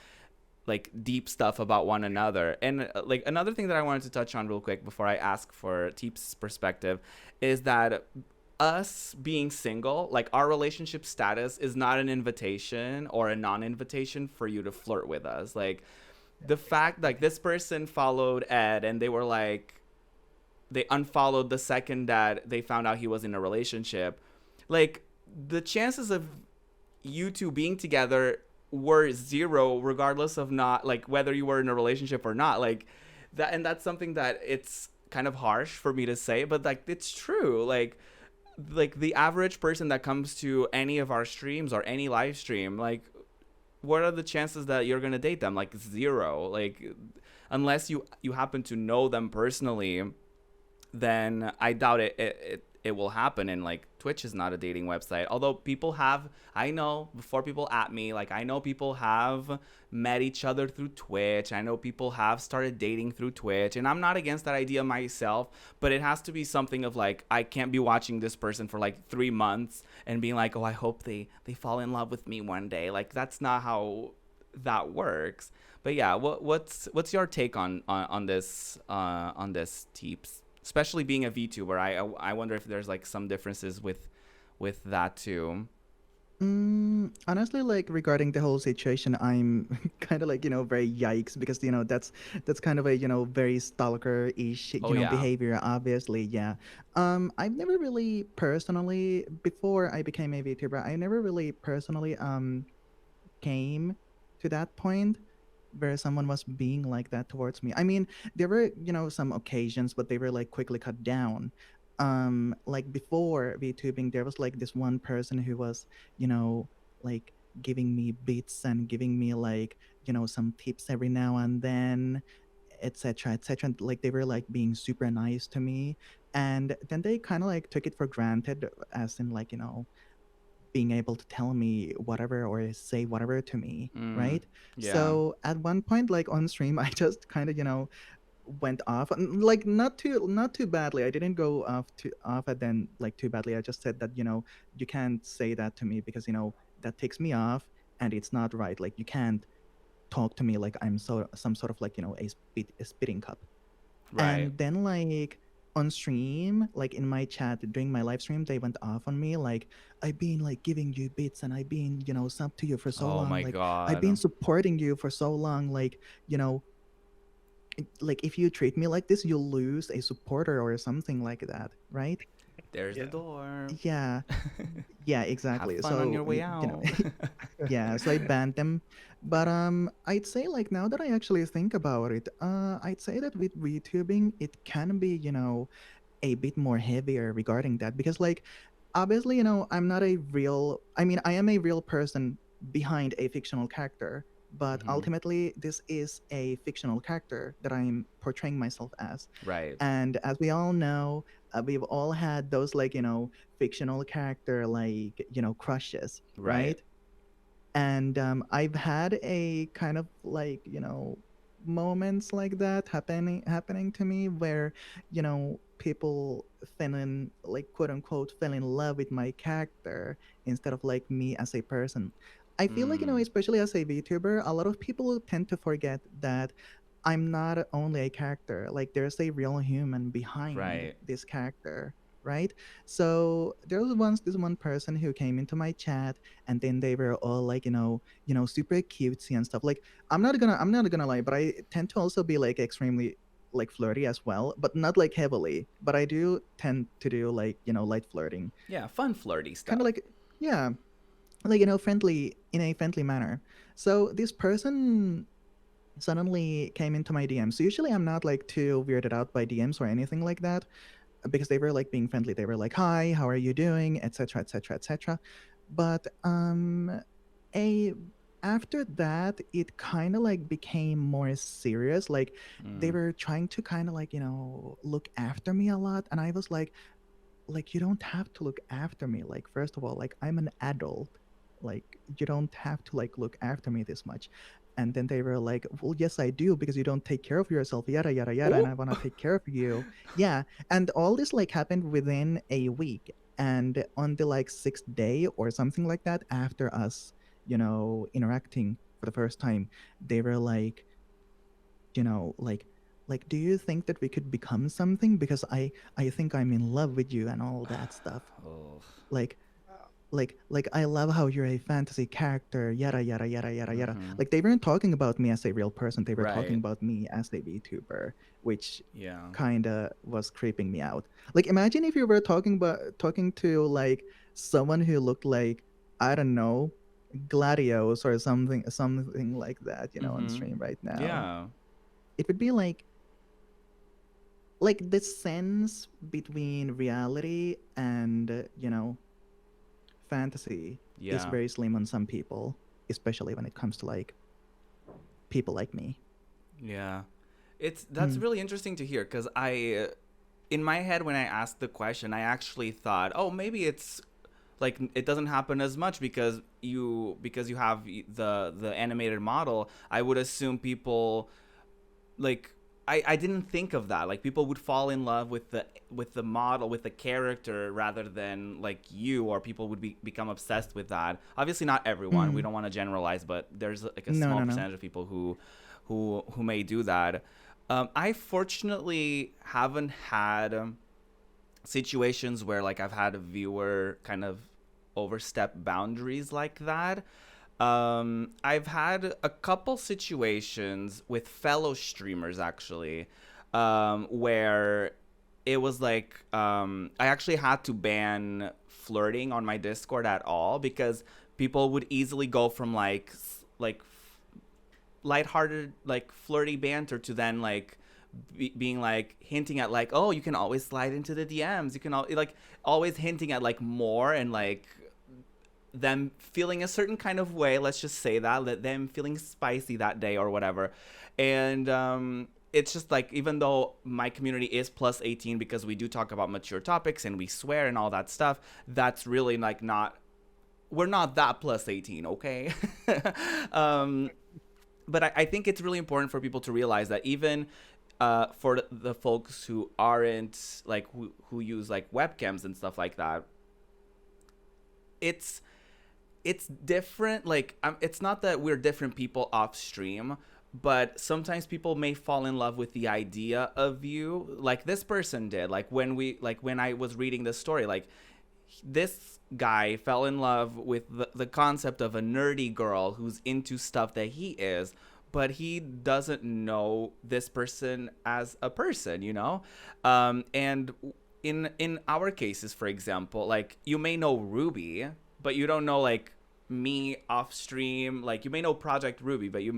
like deep stuff about one another. And like another thing that I wanted to touch on real quick before I ask for Teep's perspective is that us being single, like our relationship status is not an invitation or a non-invitation for you to flirt with us. Like the fact like this person followed Ed and they were like they unfollowed the second that they found out he was in a relationship. Like the chances of you two being together were zero regardless of not like whether you were in a relationship or not, like that. And that's something that it's kind of harsh for me to say, but like it's true. Like the average person that comes to any of our streams or any live stream, like what are the chances that you're gonna date them? Like zero. Like unless you happen to know them personally, then I doubt it will happen. And like Twitch is not a dating website. Although people have, I know before people at me, like I know people have met each other through Twitch. I know people have started dating through Twitch, and I'm not against that idea myself, but it has to be something of like I can't be watching this person for like 3 months and being like, "Oh, I hope they fall in love with me one day." Like that's not how that works. But yeah, what's your take on this Teeps? Especially being a VTuber, I wonder if there's like some differences with that too. Honestly, like regarding the whole situation, I'm kind of like very yikes because that's kind of a very stalker-ish Oh yeah. behavior. Obviously, yeah. I've never really personally before I became a VTuber, I never really personally came to that point where someone was being like that towards me. I mean, there were, some occasions, but they were like quickly cut down. Like before VTubing, there was like this one person who was, like giving me bits and giving me like, some tips every now and then, etc., etc. Like they were like being super nice to me. And then they kind of like took it for granted, as in like, being able to tell me whatever or say whatever to me, Mm, right? yeah. So at one point, like on stream, I just kind of went off, like not too badly. I didn't go off at then like too badly. I just said that you can't say that to me because that takes me off and it's not right. Like you can't talk to me like I'm some sort of like a spitting cup. Right. And then like on stream, like in my chat during my live stream, they went off on me like I've been like giving you bits and I've been sub to you for so Oh long, my like I've been god. supporting you for so long, like you know like if you treat me like this you'll lose a supporter or something like that, right? There's the Yeah. door. Yeah, yeah, Have exactly. fun on So your way out. yeah, so I banned them. But I'd say like now that I actually think about it, I'd say that with VTubing it can be a bit more heavier regarding that because like obviously I'm not a real, I mean I am a real person behind a fictional character, but Hmm. ultimately this is a fictional character that I'm portraying myself as. Right. And as we all know, we've all had those like fictional character like crushes, Right. right? And I've had a kind of like moments like that happening to me where people fell in like quote unquote fell in love with my character instead of like me as a person. I feel like, Mm, especially as a VTuber, a lot of people tend to forget that I'm not only a character. Like, there's a real human behind right. this character, right? So there was once this one person who came into my chat, and then they were all like, super cutesy and stuff. Like, I'm not gonna lie, but I tend to also be like extremely like flirty as well, but not like heavily. But I do tend to do like, light flirting, Yeah, fun flirty kind of stuff. like, yeah, like, friendly, in a friendly manner. So this person suddenly came into my DMs. So usually I'm not like too weirded out by DMs or anything like that, because they were like being friendly. They were like, "Hi, how are you doing?" etc., etc., etc. But a after that, it kind of like became more serious. Like, they Mm. were trying to kind of like, look after me a lot, and I was like, you don't have to look after me. Like, first of all, like, I'm an adult. Like, you don't have to like look after me this much. And then they were like, well, yes, I do, because you don't take care of yourself, yada yada yada, and Oh. I want to take care of you. Yeah. And all this like happened within a week. And on the like sixth day or something like that, after us, interacting for the first time, they were like, you know like do you think that we could become something, because I think I'm in love with you and all that stuff. Oh. like like I love how you're a fantasy character, yada yada yada yada yada. Mm-hmm. Like, they weren't talking about me as a real person, they were talking Right. about me as a VTuber, which Yeah. kind of was creeping me out. Like, imagine if you were talking to like someone who looked like, I don't know, Gladios or something like that, on Mm-hmm. stream right now. Yeah. It would be like the sense between reality and fantasy is Yeah. very slim on some people, especially when it comes to like people like me. Yeah. That's Mm. really interesting to hear because in my head, when I asked the question, I actually thought, oh, maybe it's like it doesn't happen as much because you have the animated model. I would assume people like I didn't think of that. Like people would fall in love with the model, with the character rather than like you, or people would become obsessed with that. Obviously not everyone. We Mm. don't want to generalize, but there's like a No, small no, no. percentage of people who may do that. I fortunately haven't had situations where like I've had a viewer kind of overstep boundaries like that. I've had a couple situations with fellow streamers actually, where it was like I actually had to ban flirting on my Discord at all because people would easily go from like lighthearted like flirty banter to then like being like hinting at like, oh, you can always slide into the DMs, you can like always hinting at like more, and like them feeling a certain kind of way, let's just say that, let them feeling spicy that day or whatever. And it's just like, even though my community is plus 18 because we do talk about mature topics and we swear and all that stuff, that's really like not, we're not that plus 18, okay? um, but I think it's really important for people to realize that even for the folks who aren't like who use like webcams and stuff like that, it's it's different. Like it's not that we're different people off stream, but sometimes people may fall in love with the idea of you, like this person did. Like when I was reading this story, like this guy fell in love with the concept of a nerdy girl who's into stuff that he is, but he doesn't know this person as a person, you know. And in our cases, for example, like you may know Ruby, but you don't know like me off stream. Like you may know Project Ruby, but you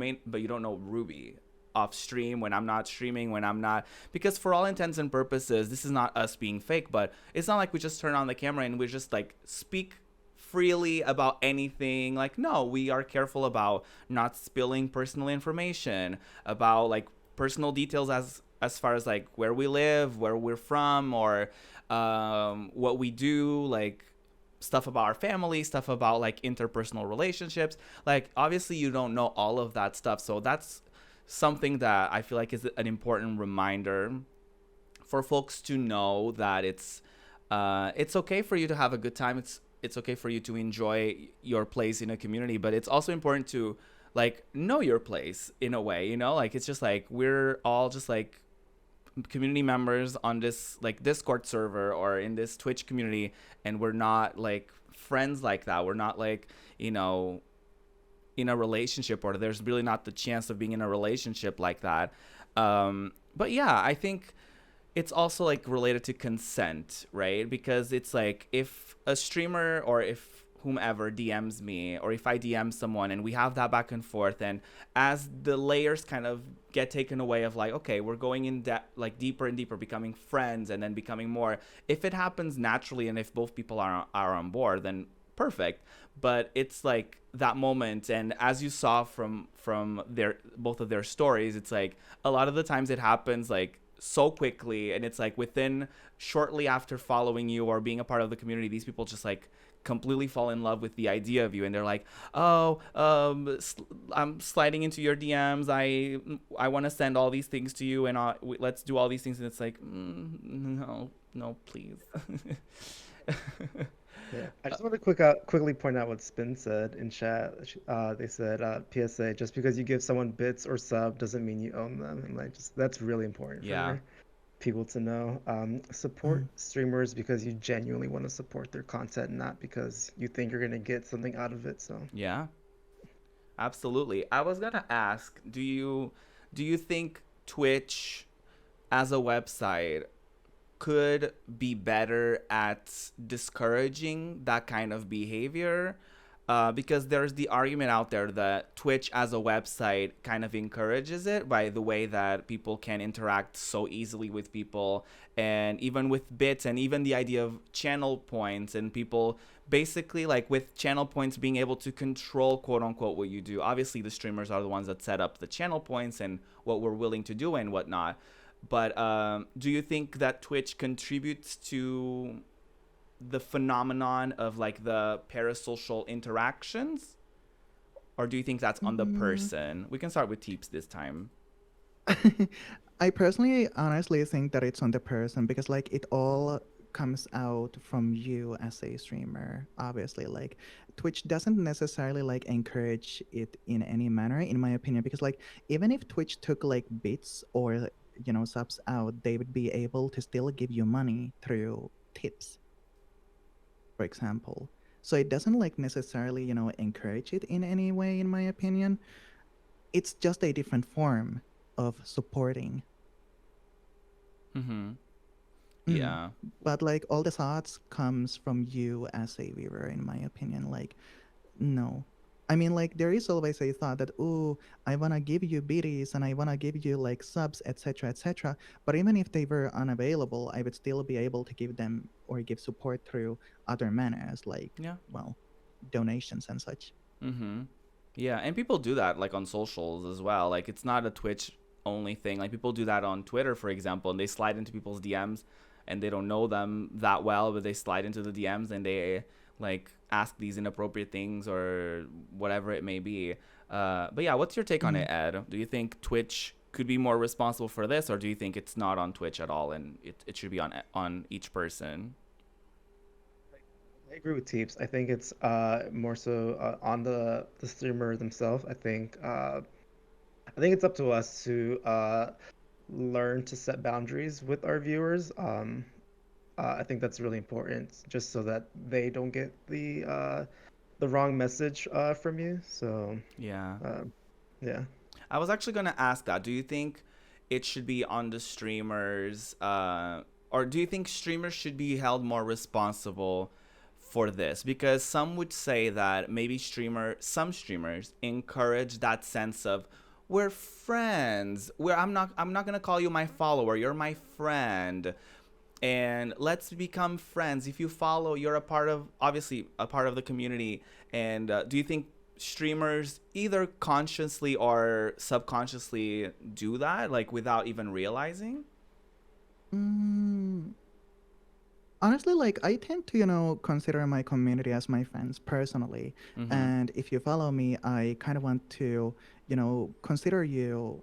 don't know Ruby off stream, when I'm not streaming, when I'm not, because for all intents and purposes this is not us being fake, but it's not like we just turn on the camera and we just like speak freely about anything. Like no, we are careful about not spilling personal information, about like personal details as far as like where we live, where we're from, or what we do, like stuff about our family, stuff about like interpersonal relationships. Like obviously you don't know all of that stuff, so that's something that I feel like is an important reminder for folks to know, that it's okay for you to have a good time. it's okay for you to enjoy your place in a community, but it's also important to like know your place in a way, you know? Like it's just like we're all just like community members on this like Discord server or in this Twitch community, and we're not like friends like that. We're not like, you know, in a relationship, or there's really not the chance of being in a relationship like that. But yeah, I think it's also like related to consent, right? Because it's like if a streamer or if whomever DMs me, or if I DM someone and we have that back and forth, and as the layers kind of get taken away of like, okay, we're going in like deeper and deeper, becoming friends and then becoming more. If it happens naturally and if both people are on board, then perfect. But it's like that moment, and as you saw from their both of their stories, it's like a lot of the times it happens like so quickly, and it's like within shortly after following you or being a part of the community, these people just like completely fall in love with the idea of you, and they're like, oh, I'm sliding into your DMs, I want to send all these things to you, and let's do all these things, and it's like, no, no, please. Yeah, I just want to quickly point out what Spin said in chat. They said, PSA, just because you give someone bits or sub doesn't mean you own them. And like, just that's really important Yeah. for people to know. Support Mm. streamers because you genuinely want to support their content, not because you think you're gonna get something out of it. So, Yeah, absolutely. I was gonna ask, do you think Twitch as a website could be better at discouraging that kind of behavior? Because there's the argument out there that Twitch as a website kind of encourages it by the way that people can interact so easily with people, and even with bits, and even the idea of channel points, and people basically like with channel points being able to control quote unquote what you do. Obviously, the streamers are the ones that set up the channel points and what we're willing to do and whatnot. But do you think that Twitch contributes to the phenomenon of like the parasocial interactions, or do you think that's on the Mm. person? We can start with Teeps this time. I personally honestly think that it's on the person, because like it all comes out from you as a streamer. Obviously, like Twitch doesn't necessarily like encourage it in any manner, in my opinion, because like even if Twitch took like bits or subs out, they would be able to still give you money through tips, for example. So it doesn't like necessarily encourage it in any way, in my opinion. It's just a different form of supporting. Mm-hmm. Mm. Yeah. But like all the thoughts comes from you as a viewer, in my opinion. Like, no. I mean, like there is always a thought that, oh, I wanna give you biddies and I wanna give you like subs, etc., etc. But even if they were unavailable, I would still be able to give them or give support through other manners, like, Yeah. well, donations and such. Mm-hmm. Yeah, and people do that like on socials as well. Like it's not a Twitch only thing. Like people do that on Twitter, for example, and they slide into people's DMs, and they don't know them that well, but they slide into the DMs and they like ask these inappropriate things or whatever it may be. But yeah, what's your take on Mm. it, Ed? Do you think Twitch could be more responsible for this, or do you think it's not on Twitch at all and it should be on each person? I agree with Teeps. I think it's more so on the streamer themselves. I think it's up to us to learn to set boundaries with our viewers. I think that's really important, just so that they don't get the wrong message from you. So, Yeah. um, yeah. I was actually going to ask that. Do you think it should be on the streamers, or do you think streamers should be held more responsible for this? Because some would say that maybe some streamers encourage that sense of we're friends. I'm not gonna call you my follower. You're my friend, and let's become friends. If you follow, you're a part of, obviously a part of the community. And do you think streamers either consciously or subconsciously do that, like without even realizing? Mm. Honestly, like I tend to, consider my community as my friends personally. Mm-hmm. And if you follow me, I kind of want to, consider you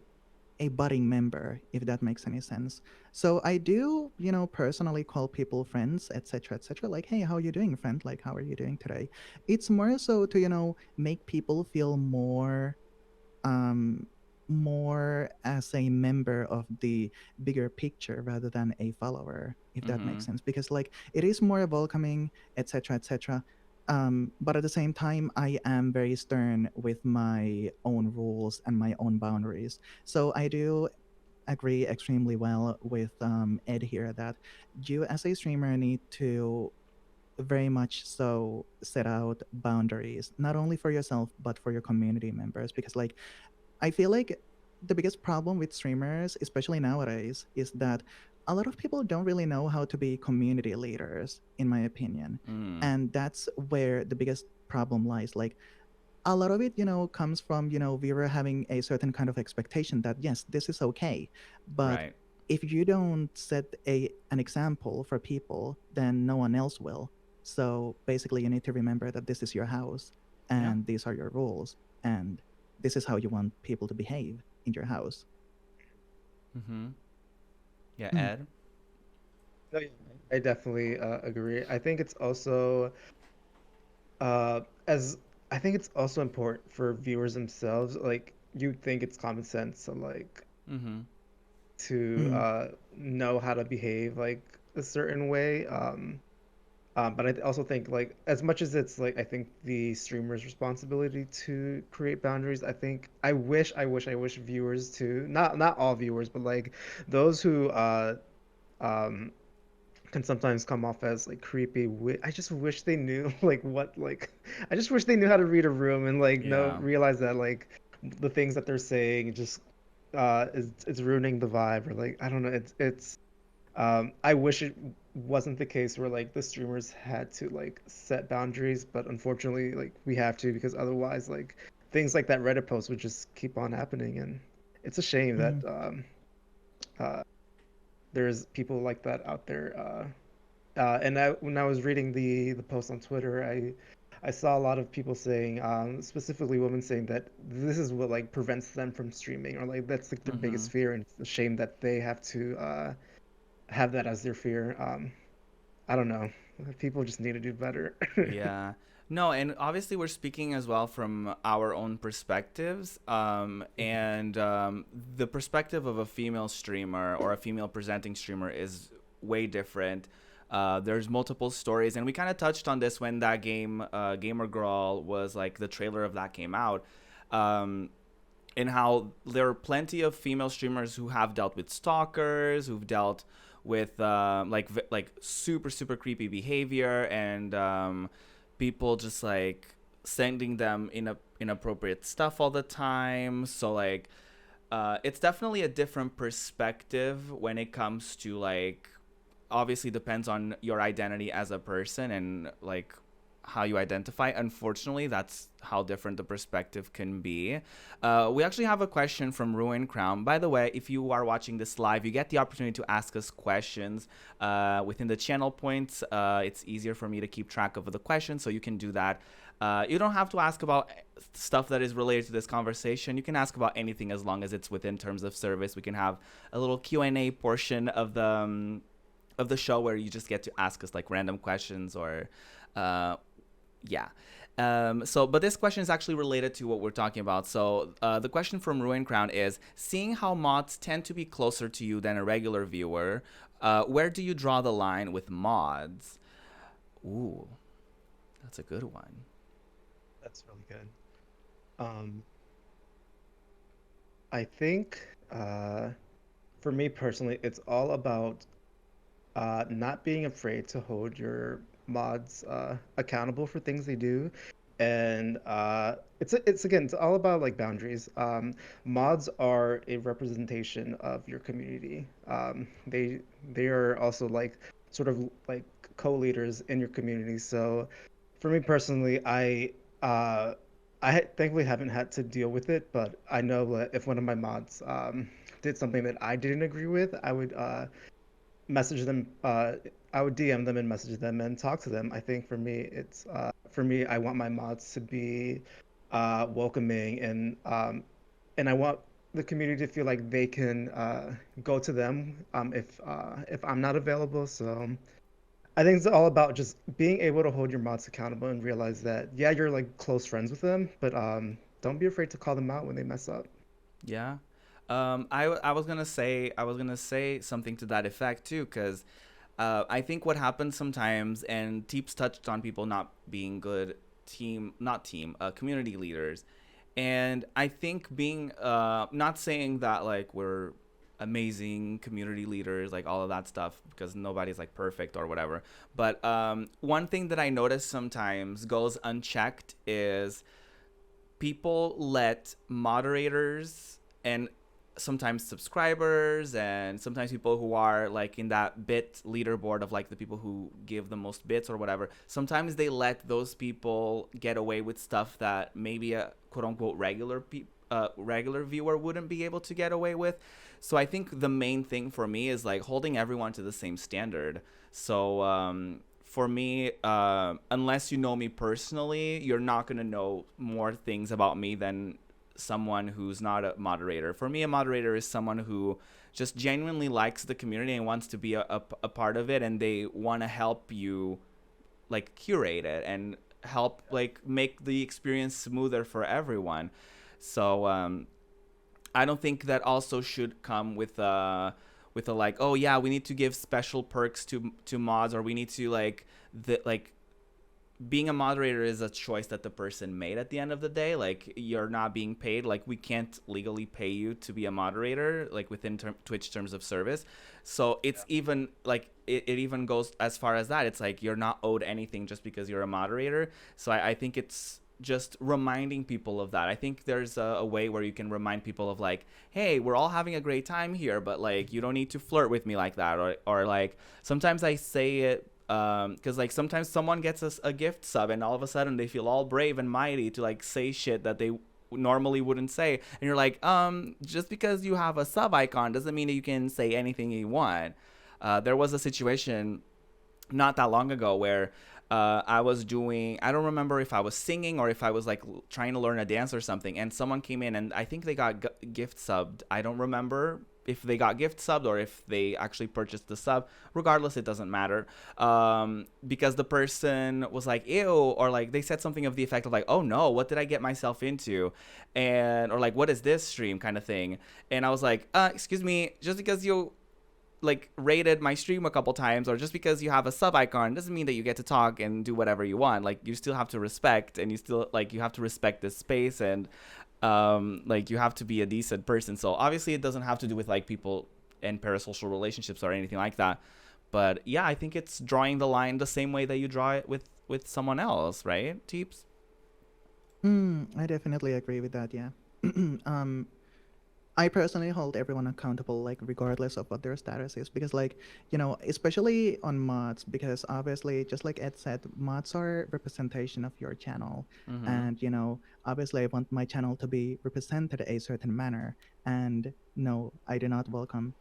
a budding member, if that makes any sense. So I do, personally call people friends, etc., etc. Like, hey, how are you doing, friend? Like, how are you doing today? It's more so to, make people feel um, more as a member of the bigger picture rather than a follower, if that Mm-hmm. makes sense. Because like it is more welcoming, etc., etc. But at the same time, I am very stern with my own rules and my own boundaries. So I do agree extremely well with Ed here that you as a streamer need to very much so set out boundaries not only for yourself but for your community members, because like I feel like the biggest problem with streamers, especially nowadays, is that a lot of people don't really know how to be community leaders, in my opinion. Mm. And that's where the biggest problem lies. Like, a lot of it, comes from, viewer having a certain kind of expectation that, yes, this is okay. But Right. if you don't set an example for people, then no one else will. So basically, you need to remember that this is your house Yeah. and these are your rules. And this is how you want people to behave in your house. Mm-hmm. Yeah, Mm, Ed. No, yeah, I definitely agree. I think it's also as I think it's also important for viewers themselves. Like you think it's common sense to Mm-hmm. mm, know how to behave like a certain way. But I also think like as much as it's like I think the streamer's responsibility to create boundaries, I think I wish viewers to not all viewers, but like those who um can sometimes come off as like creepy. I just wish they knew like what like I just wish they knew how to read a room and like know Yeah. realize that like the things that they're saying just is it's ruining the vibe or like I don't know it's I wish it wasn't the case where like the streamers had to like set boundaries, but unfortunately like we have to because otherwise like things like that Reddit post would just keep on happening and it's a shame that mm, uh there's people like that out there. And when I was reading the post on Twitter, I saw a lot of people saying, specifically women saying that this is what like prevents them from streaming, or like that's like their Mm-hmm. biggest fear, and it's a shame that they have to have that as their fear. I don't know. People just need to do better. Yeah. No, and obviously we're speaking as well from our own perspectives. And the perspective of a female streamer or a female presenting streamer is way different. There's multiple stories, and we kind of touched on this when that game, Gamer Girl, was like the trailer of that came out. Um, and how there are plenty of female streamers who have dealt with stalkers, who've dealt with like super super creepy behavior and people just like sending them inappropriate stuff all the time. So like it's definitely a different perspective when it comes to like obviously depends on your identity as a person and like how you identify. Unfortunately, that's how different the perspective can be. We actually have a question from Ruin Crown. By the way, if you are watching this live, you get the opportunity to ask us questions within the channel points. It's easier for me to keep track of the questions, so you can do that. You don't have to ask about stuff that is related to this conversation. You can ask about anything as long as it's within terms of service. We can have a little Q&A portion of the show where you just get to ask us like random questions or uh, yeah. But this question is actually related to what we're talking about. So, the question from Ruin Crown is: seeing how mods tend to be closer to you than a regular viewer, where do you draw the line with mods? Ooh, that's a good one. That's really good. Um, I think for me personally, it's all about not being afraid to hold your mods accountable for things they do. And it's again, it's all about like boundaries. Mods are a representation of your community. They are also like sort of like co-leaders in your community. So for me personally, thankfully haven't had to deal with it, but I know that if one of my mods did something that I didn't agree with, I would message them. I would DM them and message them and talk to them. I think for me, it's for me. I want my mods to be welcoming and I want the community to feel like they can go to them if I'm not available. So I think it's all about just being able to hold your mods accountable and realize that yeah, you're like close friends with them, but don't be afraid to call them out when they mess up. Yeah. I was gonna say something to that effect too, because I think what happens sometimes, and Teeps touched on people not being good community leaders, and I think being not saying that like we're amazing community leaders, like all of that stuff, because nobody's like perfect or whatever. But one thing that I notice sometimes goes unchecked is people let moderators and sometimes subscribers and sometimes people who are like in that bit leaderboard of like the people who give the most bits or whatever, sometimes they let those people get away with stuff that maybe a quote unquote regular viewer wouldn't be able to get away with. So I think the main thing for me is like holding everyone to the same standard. So for me, unless you know me personally, you're not going to know more things about me than someone who's not a moderator. For me, a moderator is someone who just genuinely likes the community and wants to be a part of it, and they want to help you like curate it and help like make the experience smoother for everyone. So I don't think that also should come with a like, oh yeah, we need to give special perks to mods, or we need to like the like being a moderator is a choice that the person made at the end of the day. Like you're not being paid. Like we can't legally pay you to be a moderator, like within Twitch terms of service. So it's even like it even goes as far as that. It's like you're not owed anything just because you're a moderator. So I think it's just reminding people of that. I think there's a way where you can remind people of like, hey, we're all having a great time here, but like you don't need to flirt with me like that. Or like sometimes I say it because like sometimes someone gets us a gift sub and all of a sudden they feel all brave and mighty to like say shit that they normally wouldn't say, and you're like, just because you have a sub icon doesn't mean that you can say anything you want. There was a situation not that long ago where I was doing, I don't remember if I was singing or if I was like trying to learn a dance or something, and someone came in and I think they got gift subbed. I don't remember if they got gift subbed or if they actually purchased the sub. Regardless, it doesn't matter, because the person was like, ew, or like they said something of the effect of like, oh no, what did I get myself into, and or like, what is this stream kind of thing. And I was like, excuse me, just because you like rated my stream a couple times or just because you have a sub icon doesn't mean that you get to talk and do whatever you want. Like you still have to respect, and you still like you have to respect this space, and like you have to be a decent person. So obviously it doesn't have to do with like people and parasocial relationships or anything like that. But yeah, I think it's drawing the line the same way that you draw it with someone else, right, Teeps? I definitely agree with that. Yeah. um, I personally hold everyone accountable, like regardless of what their status is, because like especially on mods, because obviously, just like Ed said, mods are representation of your channel, Mm-hmm. and obviously, I want my channel to be represented a certain manner, and no, I do not welcome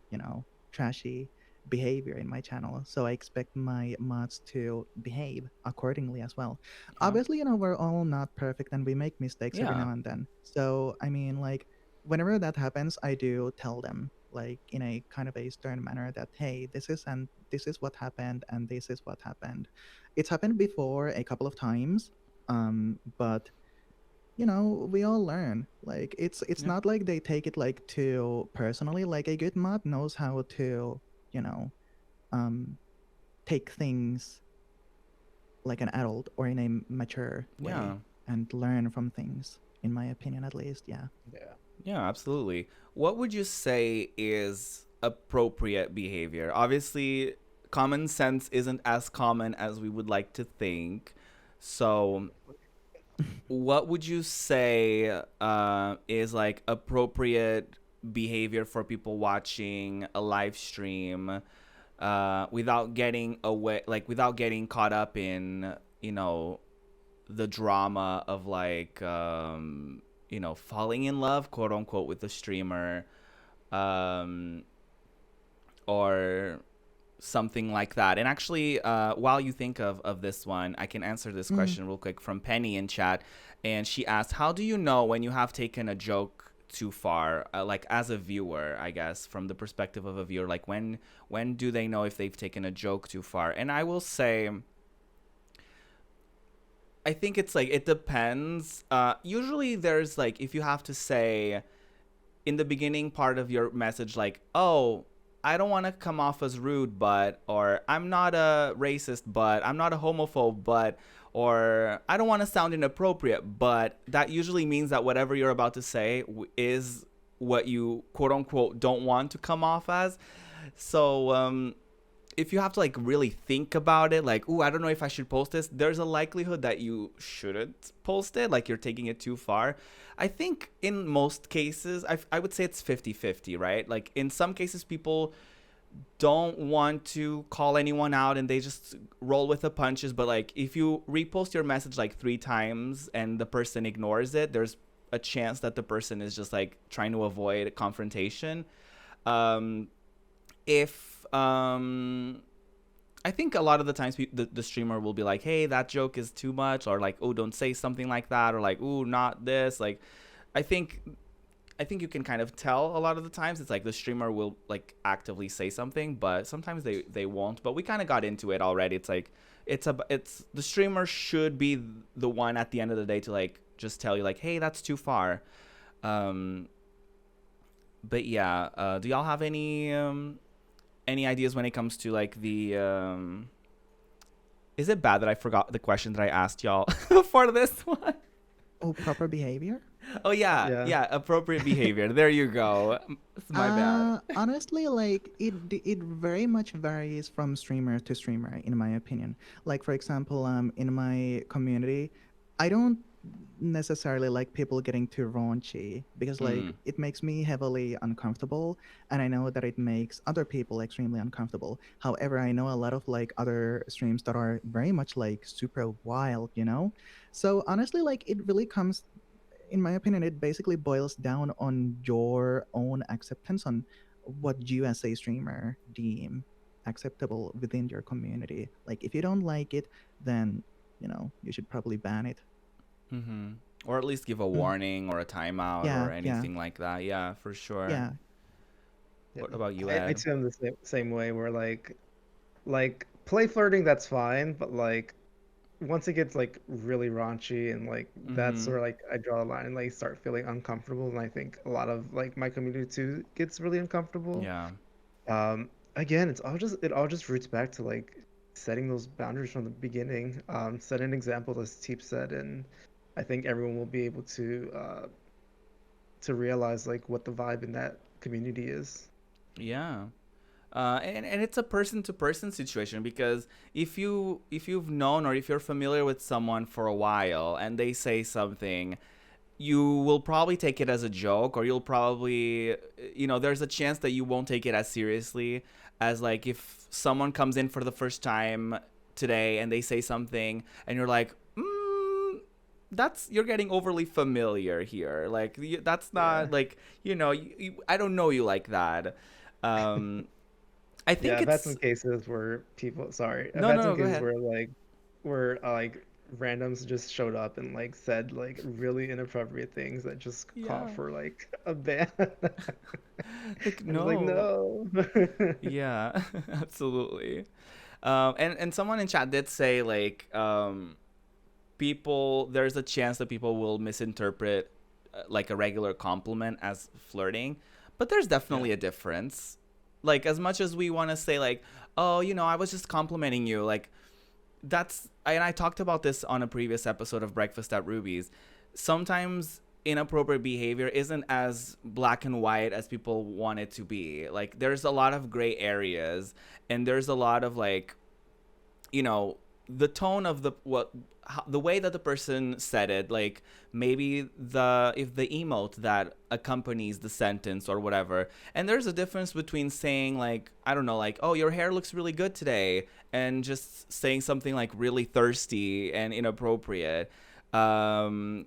trashy behavior in my channel, so I expect my mods to behave accordingly as well. Yeah. Obviously, we're all not perfect and we make mistakes every Yeah. now and then, so I mean, like whenever that happens, I do tell them like in a kind of a stern manner that hey, this is what happened and this is what happened. It's happened before a couple of times, but we all learn. Like it's Yeah. not like they take it like too personally. Like a good mod knows how to you know um take things like an adult or in a mature Yeah. way and learn from things. In my opinion, at least, yeah. Yeah. Yeah, absolutely. What would you say is appropriate behavior? Obviously, common sense isn't as common as we would like to think. So, what would you say is like appropriate behavior for people watching a live stream without getting away, like without getting caught up in, you know, the drama of like falling in love, quote unquote, with the streamer, um or something like that. And actually, while you think of this one, I can answer this Mm, question real quick from Penny in chat. And she asked, how do you know when you have taken a joke too far, like as a viewer, I guess, from the perspective of a viewer, like when do they know if they've taken a joke too far? And I will say, I think it's like it depends. Usually there's like, if you have to say in the beginning part of your message, like, oh, I don't want to come off as rude, but, or I'm not a racist, but I'm not a homophobe, but, or I don't want to sound inappropriate, but that usually means that whatever you're about to say is what you quote unquote don't want to come off as. So, if you have to like really think about it, like, ooh, I don't know if I should post this, there's a likelihood that you shouldn't post it, like you're taking it too far. I think in most cases, I would say it's 50-50, right? Like in some cases, people don't want to call anyone out and they just roll with the punches. But like if you repost your message like 3 times and the person ignores it, there's a chance that the person is just like trying to avoid confrontation. If I think a lot of the times the streamer will be like, hey, that joke is too much, or like, oh, don't say something like that, or like, ooh, not this. Like, I think you can kind of tell a lot of the times. It's like the streamer will like actively say something, but sometimes they won't. But we kind of got into it already. It's like it's the streamer should be the one at the end of the day to like just tell you like, hey, that's too far. But yeah, do y'all have any ideas when it comes to like the is it bad that I forgot the question that I asked y'all for this one? Oh, proper behavior? Oh yeah, Yeah. appropriate behavior. There you go. It's my bad. Honestly, like it very much varies from streamer to streamer, in my opinion. Like for example, in my community, I don't necessarily like people getting too raunchy because like it makes me heavily uncomfortable, and I know that it makes other people extremely uncomfortable. However, I know a lot of like other streams that are very much like super wild, you know? So honestly, like it really comes, in my opinion, it basically boils down on your own acceptance on what you as a streamer deem acceptable within your community. Like if you don't like it, then you should probably ban it. Mm-hmm. Or at least give a Mm. warning or a timeout or Yeah, yeah, anything like that. Yeah, for sure. yeah. Yeah. What about you, I Ed? too am the same way where like play flirting, that's fine, but like once it gets like really raunchy and like that's Mm-hmm. where like I draw a line and like start feeling uncomfortable, and I think a lot of like my community too gets really uncomfortable. Yeah. Again, it all just roots back to like setting those boundaries from the beginning. Set an example, as Teep said, and I think everyone will be able to realize like what the vibe in that community is. Yeah. And it's a person to person situation, because if you've known or if you're familiar with someone for a while and they say something, you will probably take it as a joke, or you'll probably, there's a chance that you won't take it as seriously as like if someone comes in for the first time today and they say something and you're like, that's, you're getting overly familiar here, like that's Yeah. not like, I don't know you like that. um I Yeah, think I've had some it's cases where I've no, had no, some no, go cases ahead. where randoms just showed up and like said like really inappropriate things that just called Yeah, for like a ban. like I was like, no. no. Yeah, absolutely. And someone in chat did say like, people, there's a chance that people will misinterpret like a regular compliment as flirting, but there's Yeah. definitely a difference. Like as much as we want to say like, oh, I was just complimenting you, like that's, and I talked about this on a previous episode of Breakfast at Ruby's. Sometimes inappropriate behavior isn't as black and white as people want it to be. Like there's a lot of gray areas, and there's a lot of like, you know the tone of the way that the person said it, like maybe the emote that accompanies the sentence or whatever. And there's a difference between saying like, I don't know, like, oh, your hair looks really good today, and just saying something like really thirsty and inappropriate. um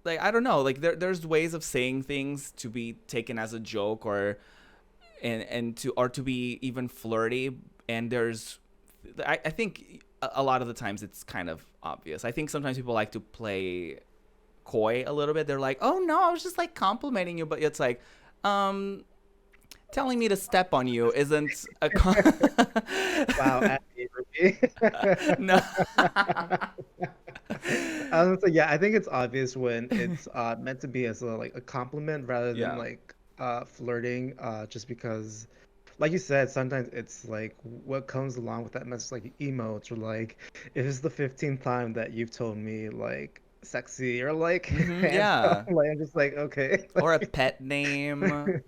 like, I don't know, like there's ways of saying things to be taken as a joke, or and to, or to be even flirty. And I think a lot of the times it's kind of obvious. I think sometimes people like to play coy a little bit. They're like, "Oh no, I was just like complimenting you," but it's like, um, telling me to step on you isn't a Wow, Abby, Ruby. no. Yeah, I think it's obvious when it's meant to be as a like a compliment rather than Yeah. like flirting. Just because, like you said, sometimes it's like what comes along with that message, like emotes or like if it's the 15th time that you've told me like sexy or like handsome, Yeah. like I'm just like okay, Or a like pet name.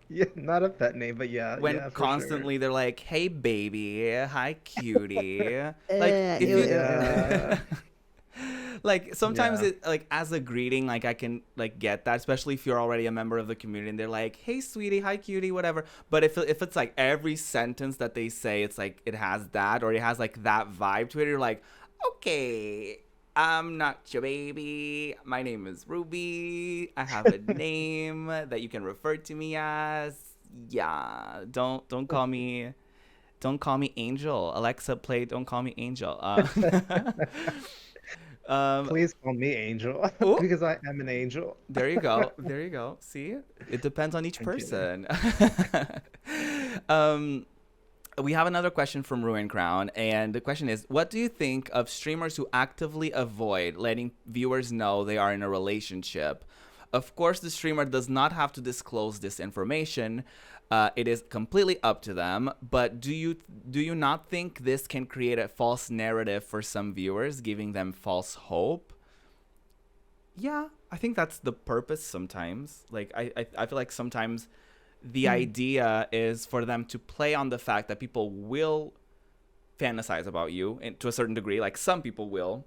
yeah, not a pet name, but yeah, When yeah, for sure. constantly they're like, "Hey baby, hi cutie." Like if Ew, you ew, ew. Yeah, like sometimes yeah. it like as a greeting, like I can like get that, especially if you're already a member of the community and they're like, "Hey sweetie, hi cutie," whatever. But if it's like every sentence that they say, it's like it has that or it has like that vibe to it, you're like, "Okay, I'm not your baby. My name is Ruby. I have a name that you can refer to me as. Yeah, don't call me Angel. Alexa, play Don't Call Me Angel. um, Please call me Angel oh, because I am an angel. there you go. There you go. See, it depends on each I'm kidding. person. um, we have another question from Ruin Crown, and the question is: what do you think of streamers who actively avoid letting viewers know they are in a relationship? Of course, the streamer does not have to disclose this information. It is completely up to them. But do you not think this can create a false narrative for some viewers, giving them false hope? Yeah, I think that's the purpose sometimes. Like I feel like sometimes the Mm. idea is for them to play on the fact that people will fantasize about you and to a certain degree, like some people will.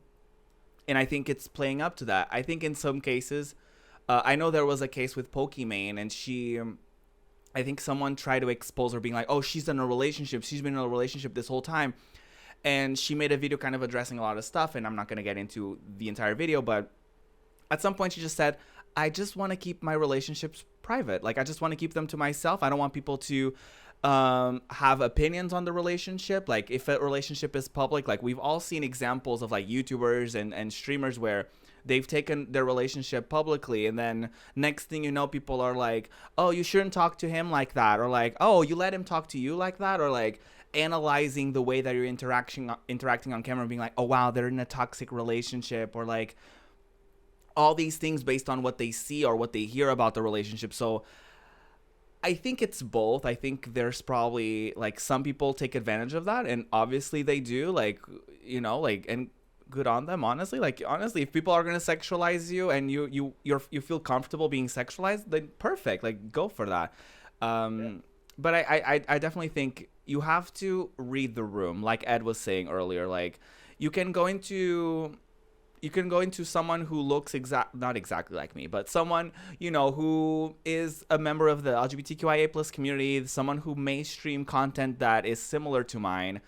And I think it's playing up to that. I think in some cases, I know there was a case with Pokimane, and I think someone tried to expose her, being like, "Oh, she's in a relationship. She's been in a relationship this whole time," and she made a video kind of addressing a lot of stuff. And I'm not gonna get into the entire video, but at some point she just said, "I just want to keep my relationships private. Like I just want to keep them to myself. I don't want people to have opinions on the relationship. Like if a relationship is public, like we've all seen examples of like YouTubers and streamers where they've taken their relationship publicly, and then next thing you know, people are like, "Oh, you shouldn't talk to him like that," or like, "Oh, you let him talk to you like that," or like analyzing the way that you're interacting on camera, being like, "Oh wow, they're in a toxic relationship," or like all these things based on what they see or what they hear about the relationship. So I think it's both. I think there's probably like some people take advantage of that, and obviously they do. Like, like, and good on them. Honestly, like honestly, if people are gonna sexualize you and you feel comfortable being sexualized, then perfect. Like, go for that. Yeah. But I definitely think you have to read the room, like Ed was saying earlier. Like, you can go into someone who looks not exactly like me, but someone who is a member of the LGBTQIA plus community, someone who may stream content that is similar to mine,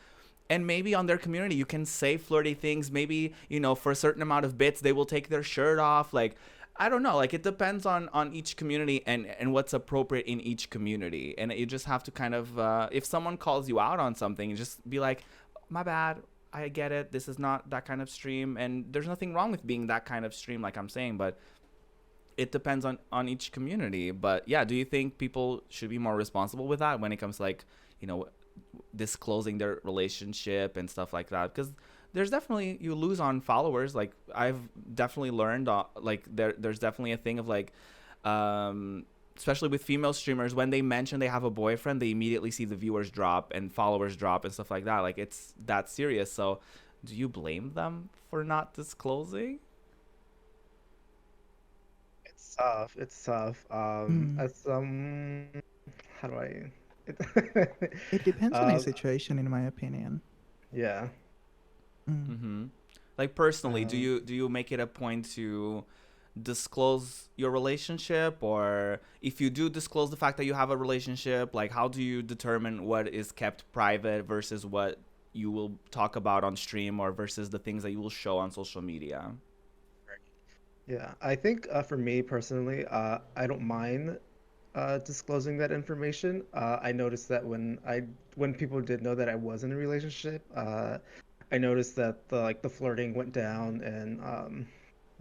and maybe on their community you can say flirty things. Maybe for a certain amount of bits they will take their shirt off. Like, I don't know, like it depends on each community and what's appropriate in each community, and you just have to kind of if someone calls you out on something, just be like, my bad, I get it. This is not that kind of stream, and there's nothing wrong with being that kind of stream, like I'm saying. But it depends on each community. But yeah, do you think people should be more responsible with that when it comes to, like, you know, disclosing their relationship and stuff like that? Because there's definitely, you lose on followers. Like I've definitely learned, like there's definitely a thing of like, especially with female streamers, when they mention they have a boyfriend, they immediately see the viewers drop and followers drop and stuff like that. Like it's that serious. So do you blame them for not disclosing? It's tough. It's tough. Mm. As how do I? It depends on a Um, situation, in my opinion. yeah. Mm. Mm-hmm. Like personally, do Um, you do you make it a point to disclose your relationship, or if you do disclose the fact that you have a relationship, like how do you determine what is kept private versus what you will talk about on stream, or versus the things that you will show on social media? yeah. I think for me personally, I don't mind disclosing that information. I noticed that when people did know that I was in a relationship, I noticed that the flirting went down, and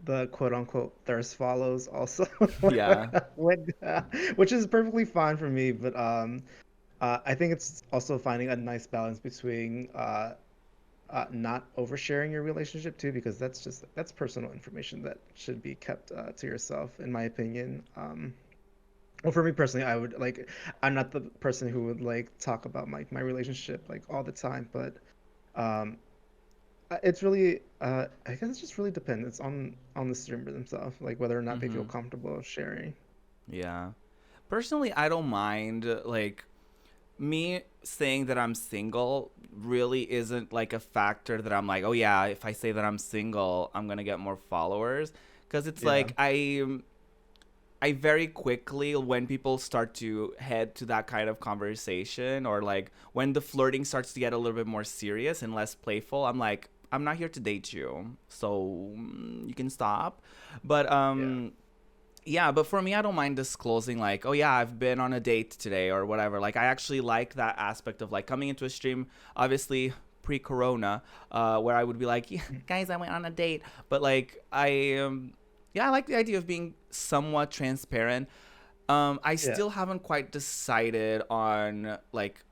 the quote unquote thirst follows also Yeah. when, which is perfectly fine for me, but I think it's also finding a nice balance between not oversharing your relationship too, because that's personal information that should be kept to yourself, in my opinion. Well, for me personally, I would like, I'm not the person who would like talk about my relationship like all the time, but um, it's really, I guess it just really depends on the streamer themselves, like whether or not they feel Mm-hmm. comfortable sharing. Yeah. Personally, I don't mind like me saying that I'm single really isn't like a factor that I'm like, oh yeah, if I say that I'm single, I'm gonna get more followers. Because it's Yeah, like I very quickly, when people start to head to that kind of conversation, or like when the flirting starts to get a little bit more serious and less playful, I'm like, I'm not here to date you, so you can stop. But yeah, yeah, but for me, I don't mind disclosing, like, oh yeah, I've been on a date today or whatever. Like, I actually like that aspect of like coming into a stream, obviously pre-corona, where I would be like, yeah, guys, I went on a date. But like, yeah, I like the idea of being somewhat transparent. I yeah, still haven't quite decided on like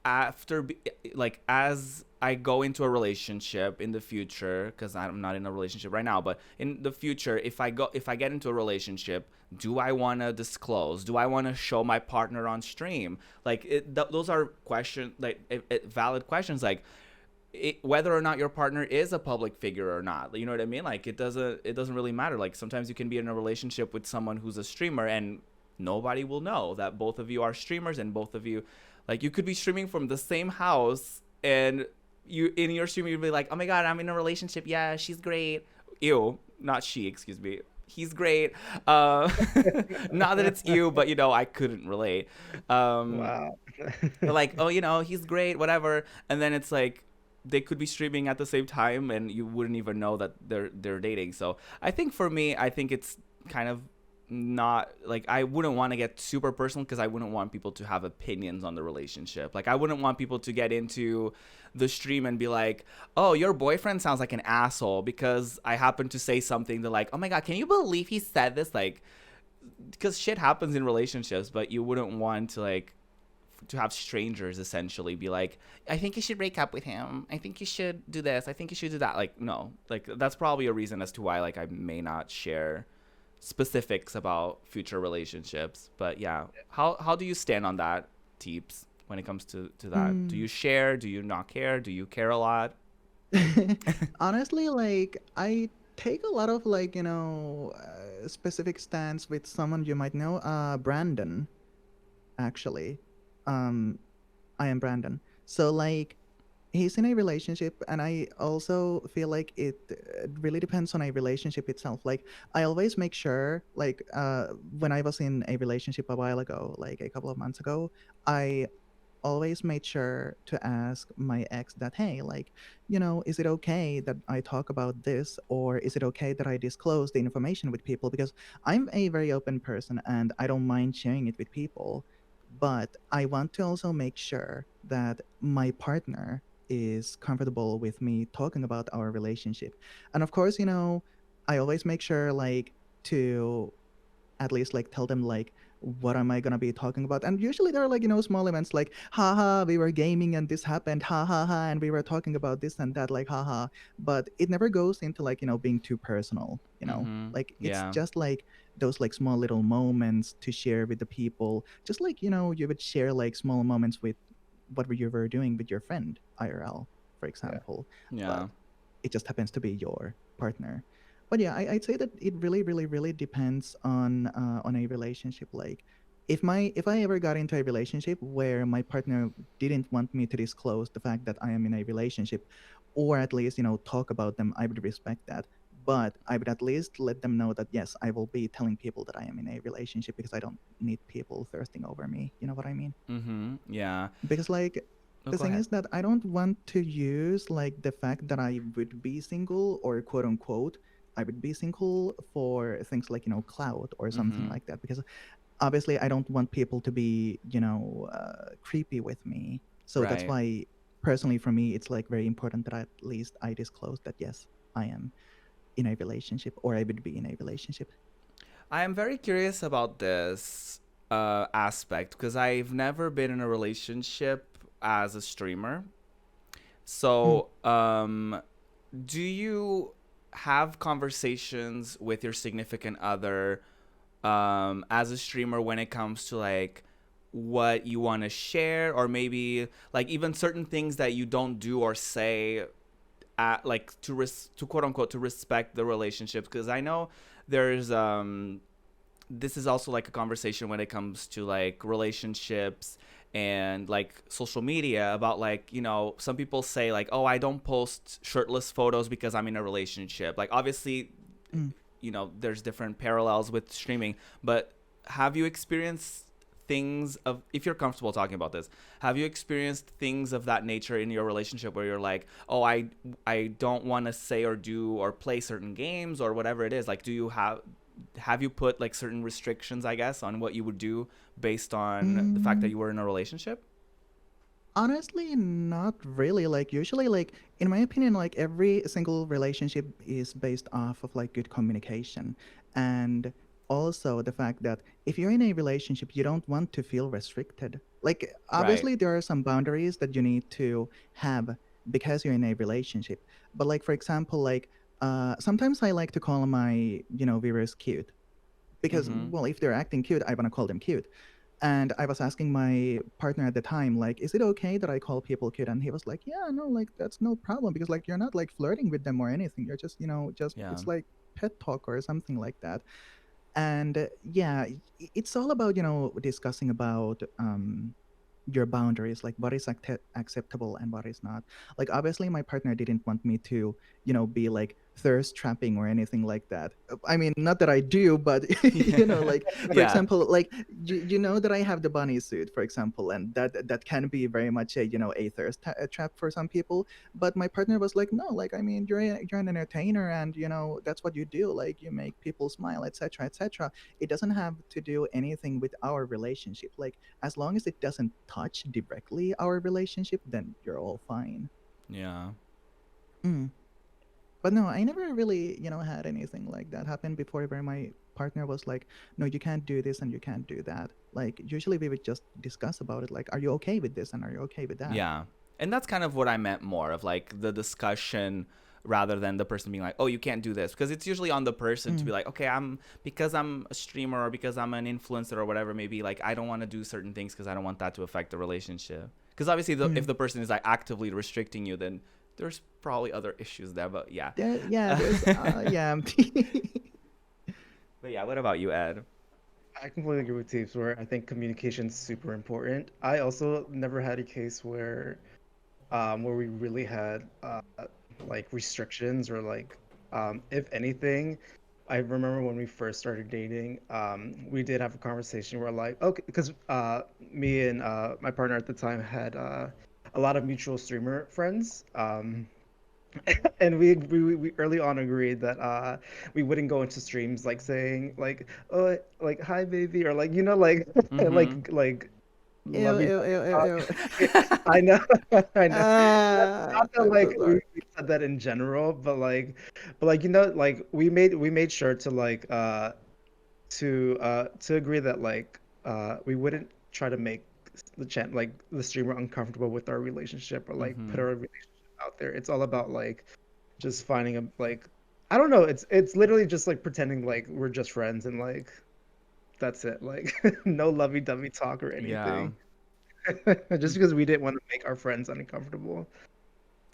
after like as I go into a relationship in the future, because I'm not in a relationship right now, but in the future, if I get into a relationship, do I want to disclose, do I want to show my partner on stream? Like those are questions, like valid questions, like whether or not your partner is a public figure or not, you know what I mean? Like it doesn't really matter. Like sometimes you can be in a relationship with someone who's a streamer and nobody will know that both of you are streamers, and both of you, like, you could be streaming from the same house, and you in your stream you'd be like, oh my god, I'm in a relationship, yeah, she's great. Ew, not she, excuse me, he's great. uh Not that it's you, but I couldn't relate. um wow. they're like, oh, he's great, whatever, and then it's like they could be streaming at the same time and you wouldn't even know that they're dating. So I think for me, I think it's kind of not like, I wouldn't want to get super personal because I wouldn't want people to have opinions on the relationship. Like I wouldn't want people to get into the stream and be like, oh, your boyfriend sounds like an asshole because I happen to say something. They're like, oh my god, can you believe he said this? Like, because shit happens in relationships, but you wouldn't want to like to have strangers essentially be like, I think you should break up with him, I think you should do this, I think you should do that. Like, no, like that's probably a reason as to why like I may not share specifics about future relationships. But yeah, how do you stand on that, Teeps, when it comes to that? Do Mm. you share, do you not care, do you care a lot? Honestly, like I take a lot of like specific stance with someone you might know, Brandon. Actually, um, I am Brandon. So like he's in a relationship, and I also feel like it really depends on a relationship itself. Like I always make sure, like when I was in a relationship a while ago, like a couple of months ago, I always made sure to ask my ex that, hey, like, is it okay that I talk about this, or is it okay that I disclose the information with people? Because I'm a very open person and I don't mind sharing it with people, but I want to also make sure that my partner is comfortable with me talking about our relationship. And of course, I always make sure like to at least like tell them like what am I gonna be talking about. And usually there are like small events like, haha, we were gaming and this happened, ha ha ha, and we were talking about this and that, like, haha. But it never goes into like being too personal. Mm-hmm. Like it's Yeah. just like those like small little moments to share with the people, just like you would share like small moments with what you were doing with your friend IRL, for Yeah. example. Yeah. But it just happens to be your partner. But yeah, I'd say that it really, really, really depends on a relationship. Like, if I ever got into a relationship where my partner didn't want me to disclose the fact that I am in a relationship, or at least talk about them, I would respect that. But I would at least let them know that yes, I will be telling people that I am in a relationship because I don't need people thirsting over me. You know what I mean? Mm-hmm. Yeah. Because like Oh, the go thing ahead. is that I don't want to use like the fact that I would be single, or quote unquote I would be single, for things like clout or something Mm-hmm. like that, because obviously I don't want people to be creepy with me. So that's Right. why personally for me it's like very important that at least I disclose that yes, I am in a relationship, or I would be in a relationship. I am very curious about this aspect because I've never been in a relationship as a streamer. Mm. So, do you have conversations with your significant other as a streamer when it comes to like what you want to share, or maybe like even certain things that you don't do or say like to quote unquote to respect the relationships? Because I know there's this is also like a conversation when it comes to like relationships and like social media about like, you know, some people say like, oh, I don't post shirtless photos because I'm in a relationship. Like obviously, Mm. you know, there's different parallels with streaming, but have you experienced things of, if you're comfortable talking about this, have you experienced things of that nature in your relationship where you're like, oh, I don't want to say or do or play certain games or whatever it is? Like, do you have you put like certain restrictions, I guess, on what you would do based on the fact that Mm. you were in a relationship? Honestly, not really. Like usually, like in my opinion, like every single relationship is based off of like good communication, and also the fact that if you're in a relationship, you don't want to feel restricted. Like Right. obviously, there are some boundaries that you need to have because you're in a relationship. But like for example, like sometimes I like to call my viewers cute because Mm-hmm. well, if they're acting cute, I want to call them cute. And I was asking my partner at the time, like, is it okay that I call people cute? And he was like, yeah, no, like that's no problem because like you're not like flirting with them or anything. You're just, just Yeah. it's like pet talk or something like that. And yeah, it's all about discussing about your boundaries, like what is acceptable and what is not. Like obviously my partner didn't want me to be like thirst trapping or anything like that. I mean, not that I do, but Yeah. like for Yeah. example, like you know that I have the bunny suit, for example, and that can be very much a a thirst trap for some people. But my partner was like, no, like I mean, you're an entertainer, and that's what you do, like you make people smile, etc., etc. It doesn't have to do anything with our relationship. Like as long as it doesn't touch directly our relationship, then you're all fine. Yeah. Mm. But no, I never really, had anything like that happen before where my partner was like, no, you can't do this and you can't do that. Like, usually we would just discuss about it. Like, are you okay with this and are you okay with that? Yeah. And that's kind of what I meant more of like the discussion rather than the person being like, "Oh, you can't do this." Because it's usually on the person to Mm. be like, "Okay, because I'm a streamer or because I'm an influencer or whatever, maybe like I don't want to do certain things because I don't want that to affect the relationship." Because obviously if Mm. the person is like actively restricting you, then there's probably other issues there, but yeah. Yeah, there's, yeah. But yeah, what about you, Ed? I completely agree with Teeps where I think communication's super important. I also never had a case where we really had like restrictions or like if anything, I remember when we first started dating, we did have a conversation where like okay, because me and my partner at the time had a lot of mutual streamer friends. And we early on agreed that we wouldn't go into streams like saying like oh like hi baby or like like Mm-hmm. like Ew, lovey ew, dovey ew, talk. ew, ew. I know, I know. Not that I'm like so sorry. we said that in general, but like like we made sure to like to agree that like we wouldn't try to make like the streamer uncomfortable with our relationship or like put Mm-hmm. our relationship out there. It's all about like just finding a like I don't know. It's literally just like pretending like we're just friends and like that's it. Like no lovey-dovey talk or Yeah. anything. Just because we didn't want to make our friends uncomfortable.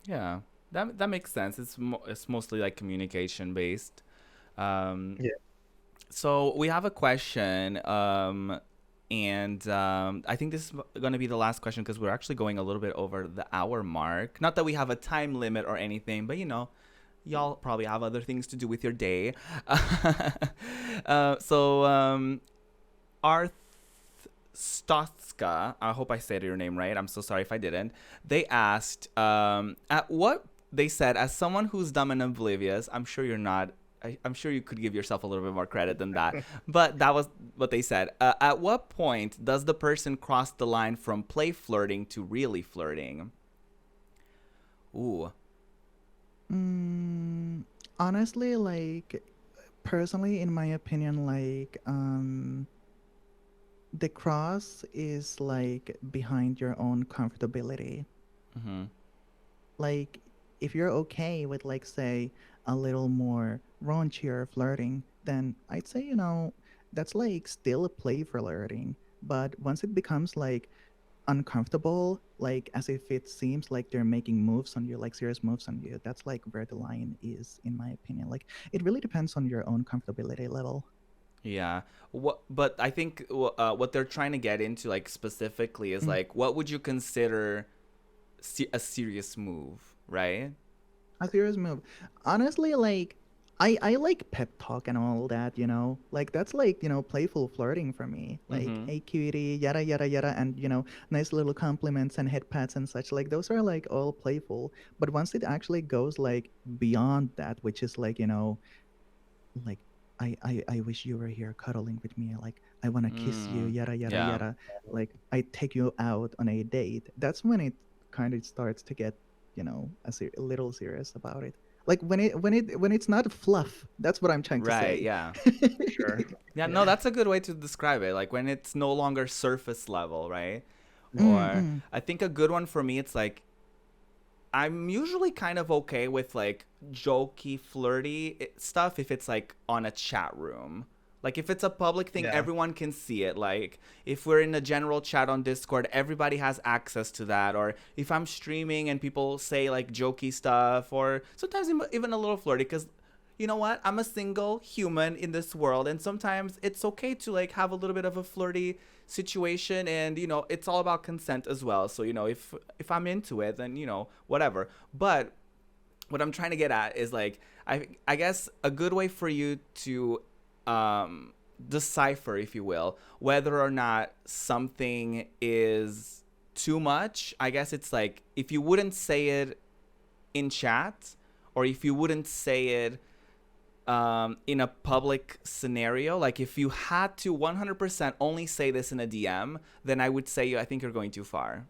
Yeah. That makes sense. It's mostly like communication based. Um, Yeah. so we have a question, and I think this is going to be the last question because we're actually going a little bit over the hour mark. Not that we have a time limit or anything, but y'all probably have other things to do with your day. So Arth Stotska, I hope I said your name right. I'm so sorry if I didn't. They asked, at what they said, as someone who's dumb and oblivious, I'm sure you're not. I'm sure you could give yourself a little bit more credit than that. But that was what they said. At what point does the person cross the line from play flirting to really flirting? Ooh. Mm, Honestly, like personally, in my opinion, like the cross is like behind your own comfortability. Mm-hmm. Like if you're okay with like say a little more raunchier flirting, then I'd say, that's like still a play for flirting. But once it becomes like uncomfortable, like as if it seems like they're making moves on you, like serious moves on you, that's like where the line is, in my opinion. Like it really depends on your own comfortability level. Yeah. But I think what they're trying to get into, like specifically, is Mm. like, what would you consider a serious move, right? A serious move. Honestly, like I like pep talk and all that, Like that's like, playful flirting for me. Like, Mm-hmm. hey cutie, yada yada yada, and nice little compliments and head pats and such. Like those are like all playful. But once it actually goes like beyond that, which is like, like I wish you were here cuddling with me, like I want to kiss you, Mm. yada yada Yeah. yada, like I take you out on a date. That's when it kind of starts to get, a little serious about it. Like when it's not fluff. That's what I'm trying to Right. say. Yeah. Sure. Yeah. No, Yeah. that's a good way to describe it. Like when it's no longer surface level, right? Mhm. Or Mm-mm. I think a good one for me, it's like I'm usually kind of okay with like jokey, flirty stuff if it's like on a chat room. Like if it's a public thing, Yeah. everyone can see it. Like if we're in a general chat on Discord, everybody has access to that. Or if I'm streaming and people say like jokey stuff, or sometimes even a little flirty, because you know what? I'm a single human in this world, and sometimes it's okay to like have a little bit of a flirty situation, and it's all about consent as well. So if I'm into it, then whatever. But what I'm trying to get at is like I guess a good way for you to um decipher, if you will, whether or not something is too much. I guess it's like if you wouldn't say it in chat, or if you wouldn't say it in a public scenario, like if you had to 100% only say this in a DM, then I would say I think you're going too far.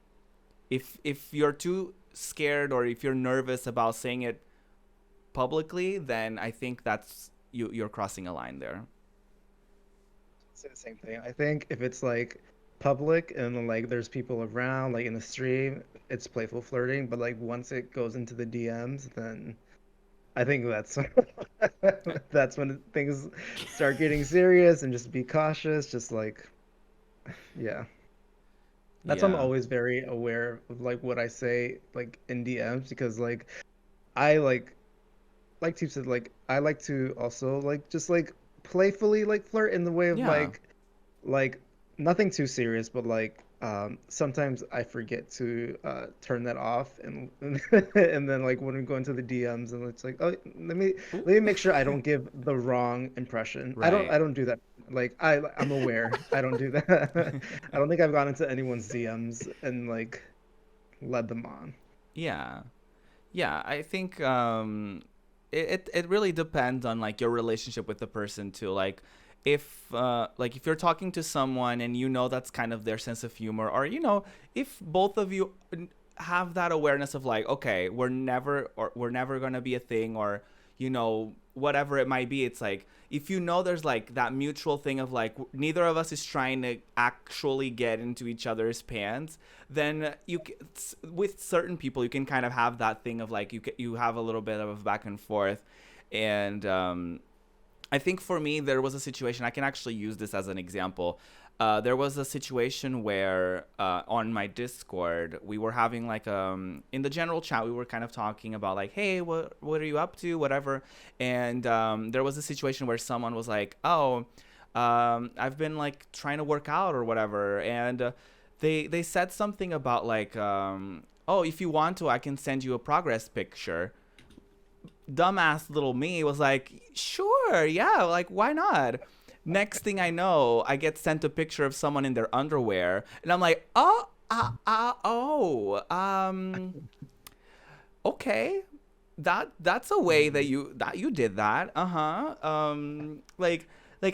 If you're too scared, or if you're nervous about saying it publicly, then I think that's you're crossing a line there. Say the same thing. I think if it's like public and then like there's people around, like in the stream, it's playful flirting. But like once it goes into the DMs, then I think that's that's when things start getting serious and just be cautious. Just like, yeah. That's why I'm Yeah. always very aware of like what I say like in DMs because like I like Tube said, like I like to also like just like playfully like flirt in the way of Yeah. like nothing too serious, but like sometimes I forget to turn that off and and then like when we go into the DMs and it's like, oh, Ooh. let me make sure I don't give the wrong impression. Right. I don't do that. Like I'm aware I don't do that. I don't think I've gone into anyone's DMs and like led them on. Yeah. Yeah, I think it really depends on like your relationship with the person too. Like if you're talking to someone and that's kind of their sense of humor, or if both of you have that awareness of like, okay, we're never gonna be a thing, or whatever it might be. It's like if there's like that mutual thing of like neither of us is trying to actually get into each other's pants, then with certain people you can kind of have that thing of like you have a little bit of a back and forth. And I think for me, there was a situation, I can actually use this as an example. There was a situation where on my Discord, we were having like in the general chat, we were kind of talking about like, hey, what are you up to, whatever. And there was a situation where someone was like, oh, I've been like trying to work out or whatever, and they said something about like, oh, if you want to, I can send you a progress picture. Dumbass little me was like, sure, yeah, like why not? Next thing I know, I get sent a picture of someone in their underwear, and I'm like, okay, that's a way that you did that. Like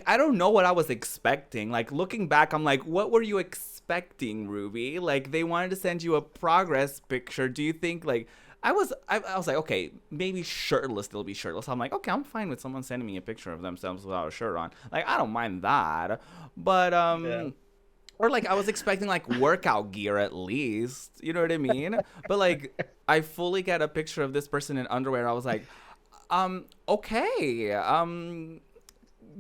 I don't know what I was expecting. Like looking back, I'm like, what were you expecting, Ruby? Like they wanted to send you a progress picture. Do you think like I was like, okay, maybe shirtless, they'll be shirtless. I'm like, okay, I'm fine with someone sending me a picture of themselves without a shirt on. Like, I don't mind that. But Yeah. or like I was expecting like workout gear at least. You know what I mean? But like I fully get a picture of this person in underwear. I was like, okay. Oh,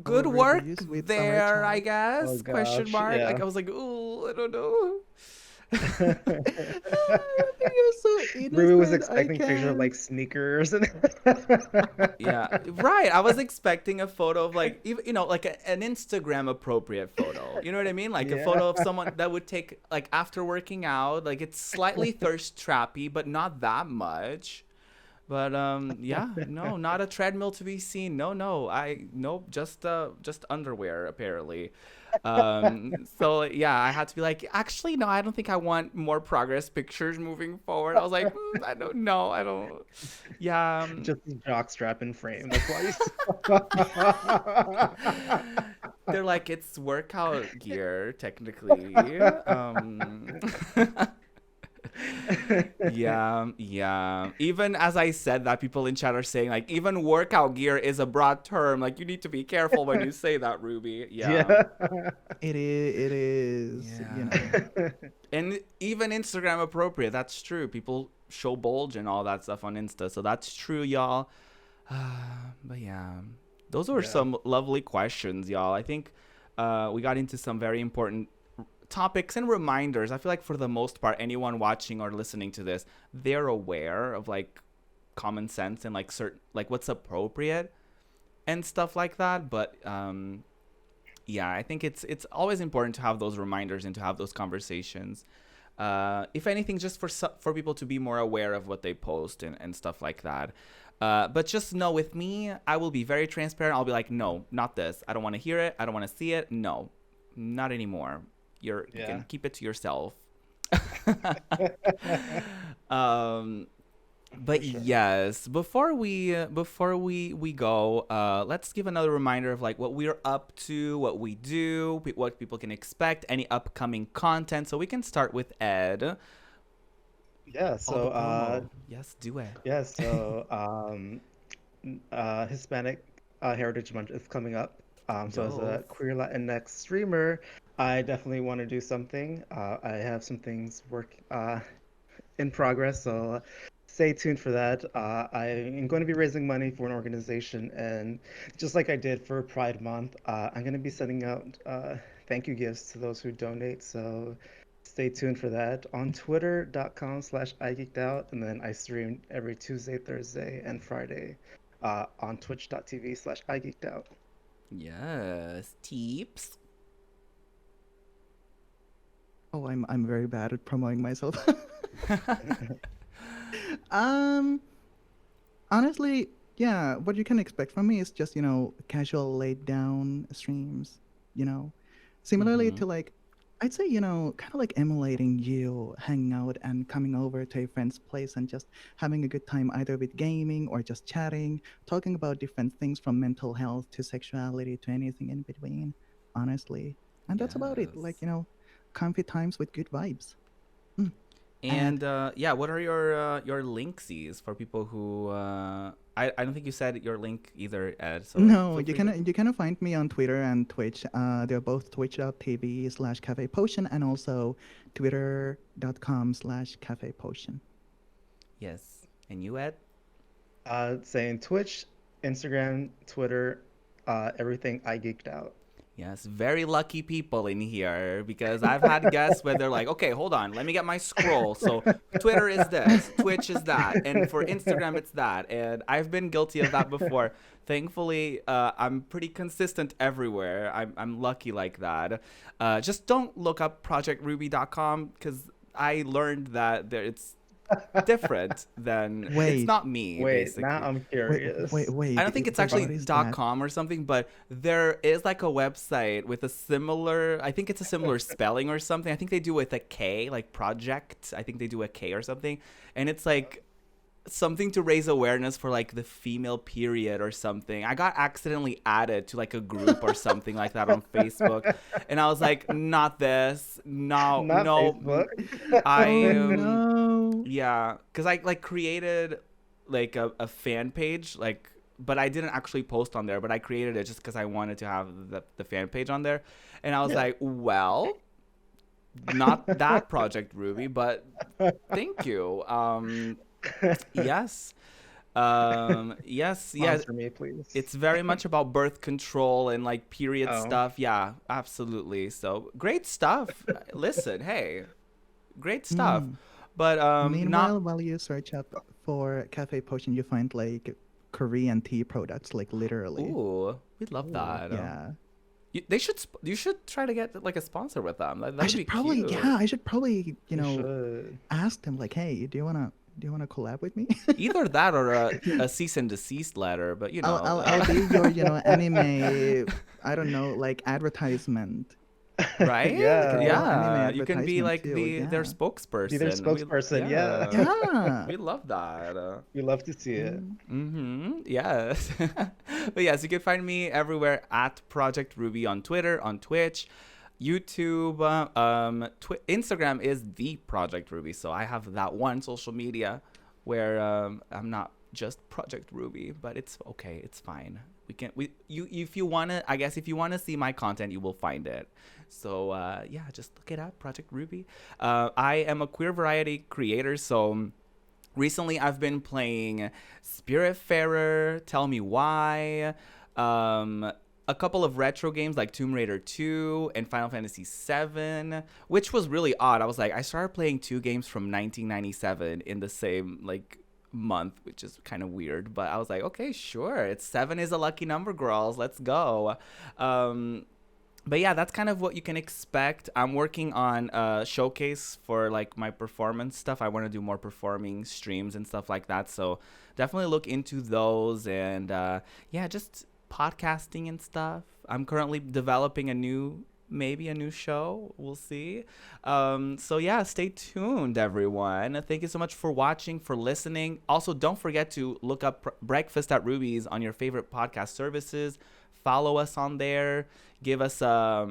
Good Ruby, work you sweet summer there, I child. Oh guess. Question gosh. mark. Yeah. Like I was like, ooh, I don't know. Ruby, you're so Ruby was innocent. I expecting pictures of like can't. sneakers and Yeah, right. I was expecting a photo of like even like an Instagram appropriate photo. You know what I mean? Like a yeah. photo of someone that would take like after working out. Like it's slightly thirst trappy, but not that much. But yeah, no, not a treadmill to be seen. No, no, nope, just underwear apparently. So yeah, I had to be like, actually, no, I don't think I want more progress pictures moving forward. I was like, I don't know, I don't. Yeah, Just a jock strap in frame. That's why you they're like it's workout gear technically. Yeah, yeah. Even as I said that, people in chat are saying like even workout gear is a broad term. Like you need to be careful when you say that, Ruby. Yeah. Yeah. It is. It is. You Yeah. know. And even Instagram appropriate. That's true. People show bulge and all that stuff on Insta. So that's true, y'all. But yeah. Those were Yeah. some lovely questions, y'all. I think we got into some very important topics and reminders. I feel like for the most part, anyone watching or listening to this, they're aware of like common sense and like certain like what's appropriate and stuff like that. But yeah, I think it's always important to have those reminders and to have those conversations. If anything, just for people to be more aware of what they post and stuff like that. But just know with me, I will be very transparent. I'll be like, no, not this. I don't want to hear it. I don't want to see it. No, not anymore. You Yeah. can keep it to yourself. um, but sure. yes, before we go, let's give another reminder of like what we're up to, what we do, what people can expect, any upcoming content. So we can start with Ed. Yeah. All the So promo. Yes, do it. yeah. So Hispanic Heritage Month is coming up. So as Yo. a queer Latinx streamer, I definitely want to do something. I have some things in progress, so stay tuned for that. I am going to be raising money for an organization, and just like I did for Pride Month, I'm going to be sending out thank you gifts to those who donate. So stay tuned for that on twitter.com/iGeekedOut, and then I stream every Tuesday, Thursday, and Friday on twitch.tv/iGeekedOut. Yes, tips. Oh, I'm very bad at promoting myself. um, honestly, yeah, what you can expect from me is just, casual laid down streams, similarly Mm-hmm. to like, I'd say, kind of like emulating you, hanging out and coming over to a friend's place and just having a good time either with gaming or just chatting, talking about different things from mental health to sexuality to anything in between, honestly. And that's about it. Like, Yes. comfy times with good vibes. Mm. And And yeah, what are your linksies for people who I don't think you said your link either, Ed. So no, feel you free to. can you can find me on Twitter and Twitch. They're both twitch.tv/CafePotion and also twitter.com/CafePotion. Yes. And you, Ed? Saying Twitch, Instagram, Twitter, everything I geeked out. Yes, very lucky people in here because I've had guests where they're like, okay, hold on, let me get my scroll. So Twitter is this, Twitch is that, and for Instagram it's that. And I've been guilty of that before. Thankfully, I'm pretty consistent everywhere. I'm lucky like that. Just don't look up projectruby.com because I learned that it's different than it's Wait, not me Wait, now basically. I'm wait, curious. wait, I wait. don't think it's What actually is that? .com or something, but there is like a website with a similar. I think it's a similar spelling or something. I think they do with a K, like project. I think they do a K or something, and it's like something to raise awareness for like the female period or something. I got accidentally added to like a group or something like that on Facebook, and I was like, not this, no, Not no. Facebook. I Oh no. yeah, because I like created like a fan page, like, but I didn't actually post on there, but I created it just because I wanted to have the fan page on there, and I was Yeah. like, well, not that Project Ruby, but thank you. Yes. Yes, yeah. Sponsor me, please. It's very much about birth control and like period Oh. stuff. Yeah, absolutely. So great stuff. Listen, hey, great stuff. Mm. But Meanwhile, not. while you search up for CafePotion, you find like Korean tea products, like literally. Ooh, we'd love Ooh, that. Yeah. They should. You should try to get like a sponsor with them. That I would be should probably, cute. yeah, I should probably, you you know, should. ask them like, hey, do you wanna collab with me? Either that or a cease and desist letter. But you know. I'll be your, anime, I don't know, like advertisement. Right? Like a little Yeah. anime Yeah, you can be advertisement like too. their Yeah. spokesperson. Be their spokesperson. Yeah. Yeah. We love that. We love to see it. Mm. Mm-hmm. Yes. But yes, you can find me everywhere at Project Ruby on Twitter, on Twitch, YouTube. Instagram is the Project Ruby, so I have that one social media where I'm not just Project Ruby, but it's okay. It's fine. If you wanna, I guess if you wanna see my content, you will find it. So yeah, just look it up, Project Ruby. I am a queer variety creator, so recently I've been playing Spiritfarer, Tell Me Why, a couple of retro games like Tomb Raider 2 and Final Fantasy 7, which was really odd. I was like, I started playing two games from 1997 in the same like month, which is kind of weird, but I was like, okay, sure, it's 7 is a lucky number, girls, let's go. But yeah, that's kind of what you can expect. I'm working on a showcase for like my performance stuff. I want to do more performing streams and stuff like that. So definitely look into those, and yeah, just podcasting and stuff. I'm currently developing maybe a new show. We'll see. So yeah, stay tuned, everyone. Thank you so much for watching, for listening. Also, don't forget to look up Breakfast at Ruby's on your favorite podcast services. Follow us on there. Give us a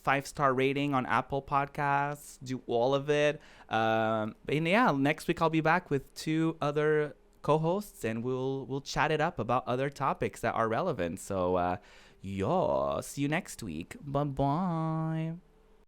5-star rating on Apple Podcasts. Do all of it. And yeah, next week I'll be back with 2 other co-hosts, and we'll chat it up about other topics that are relevant. So, yeah, see you next week. Bye bye.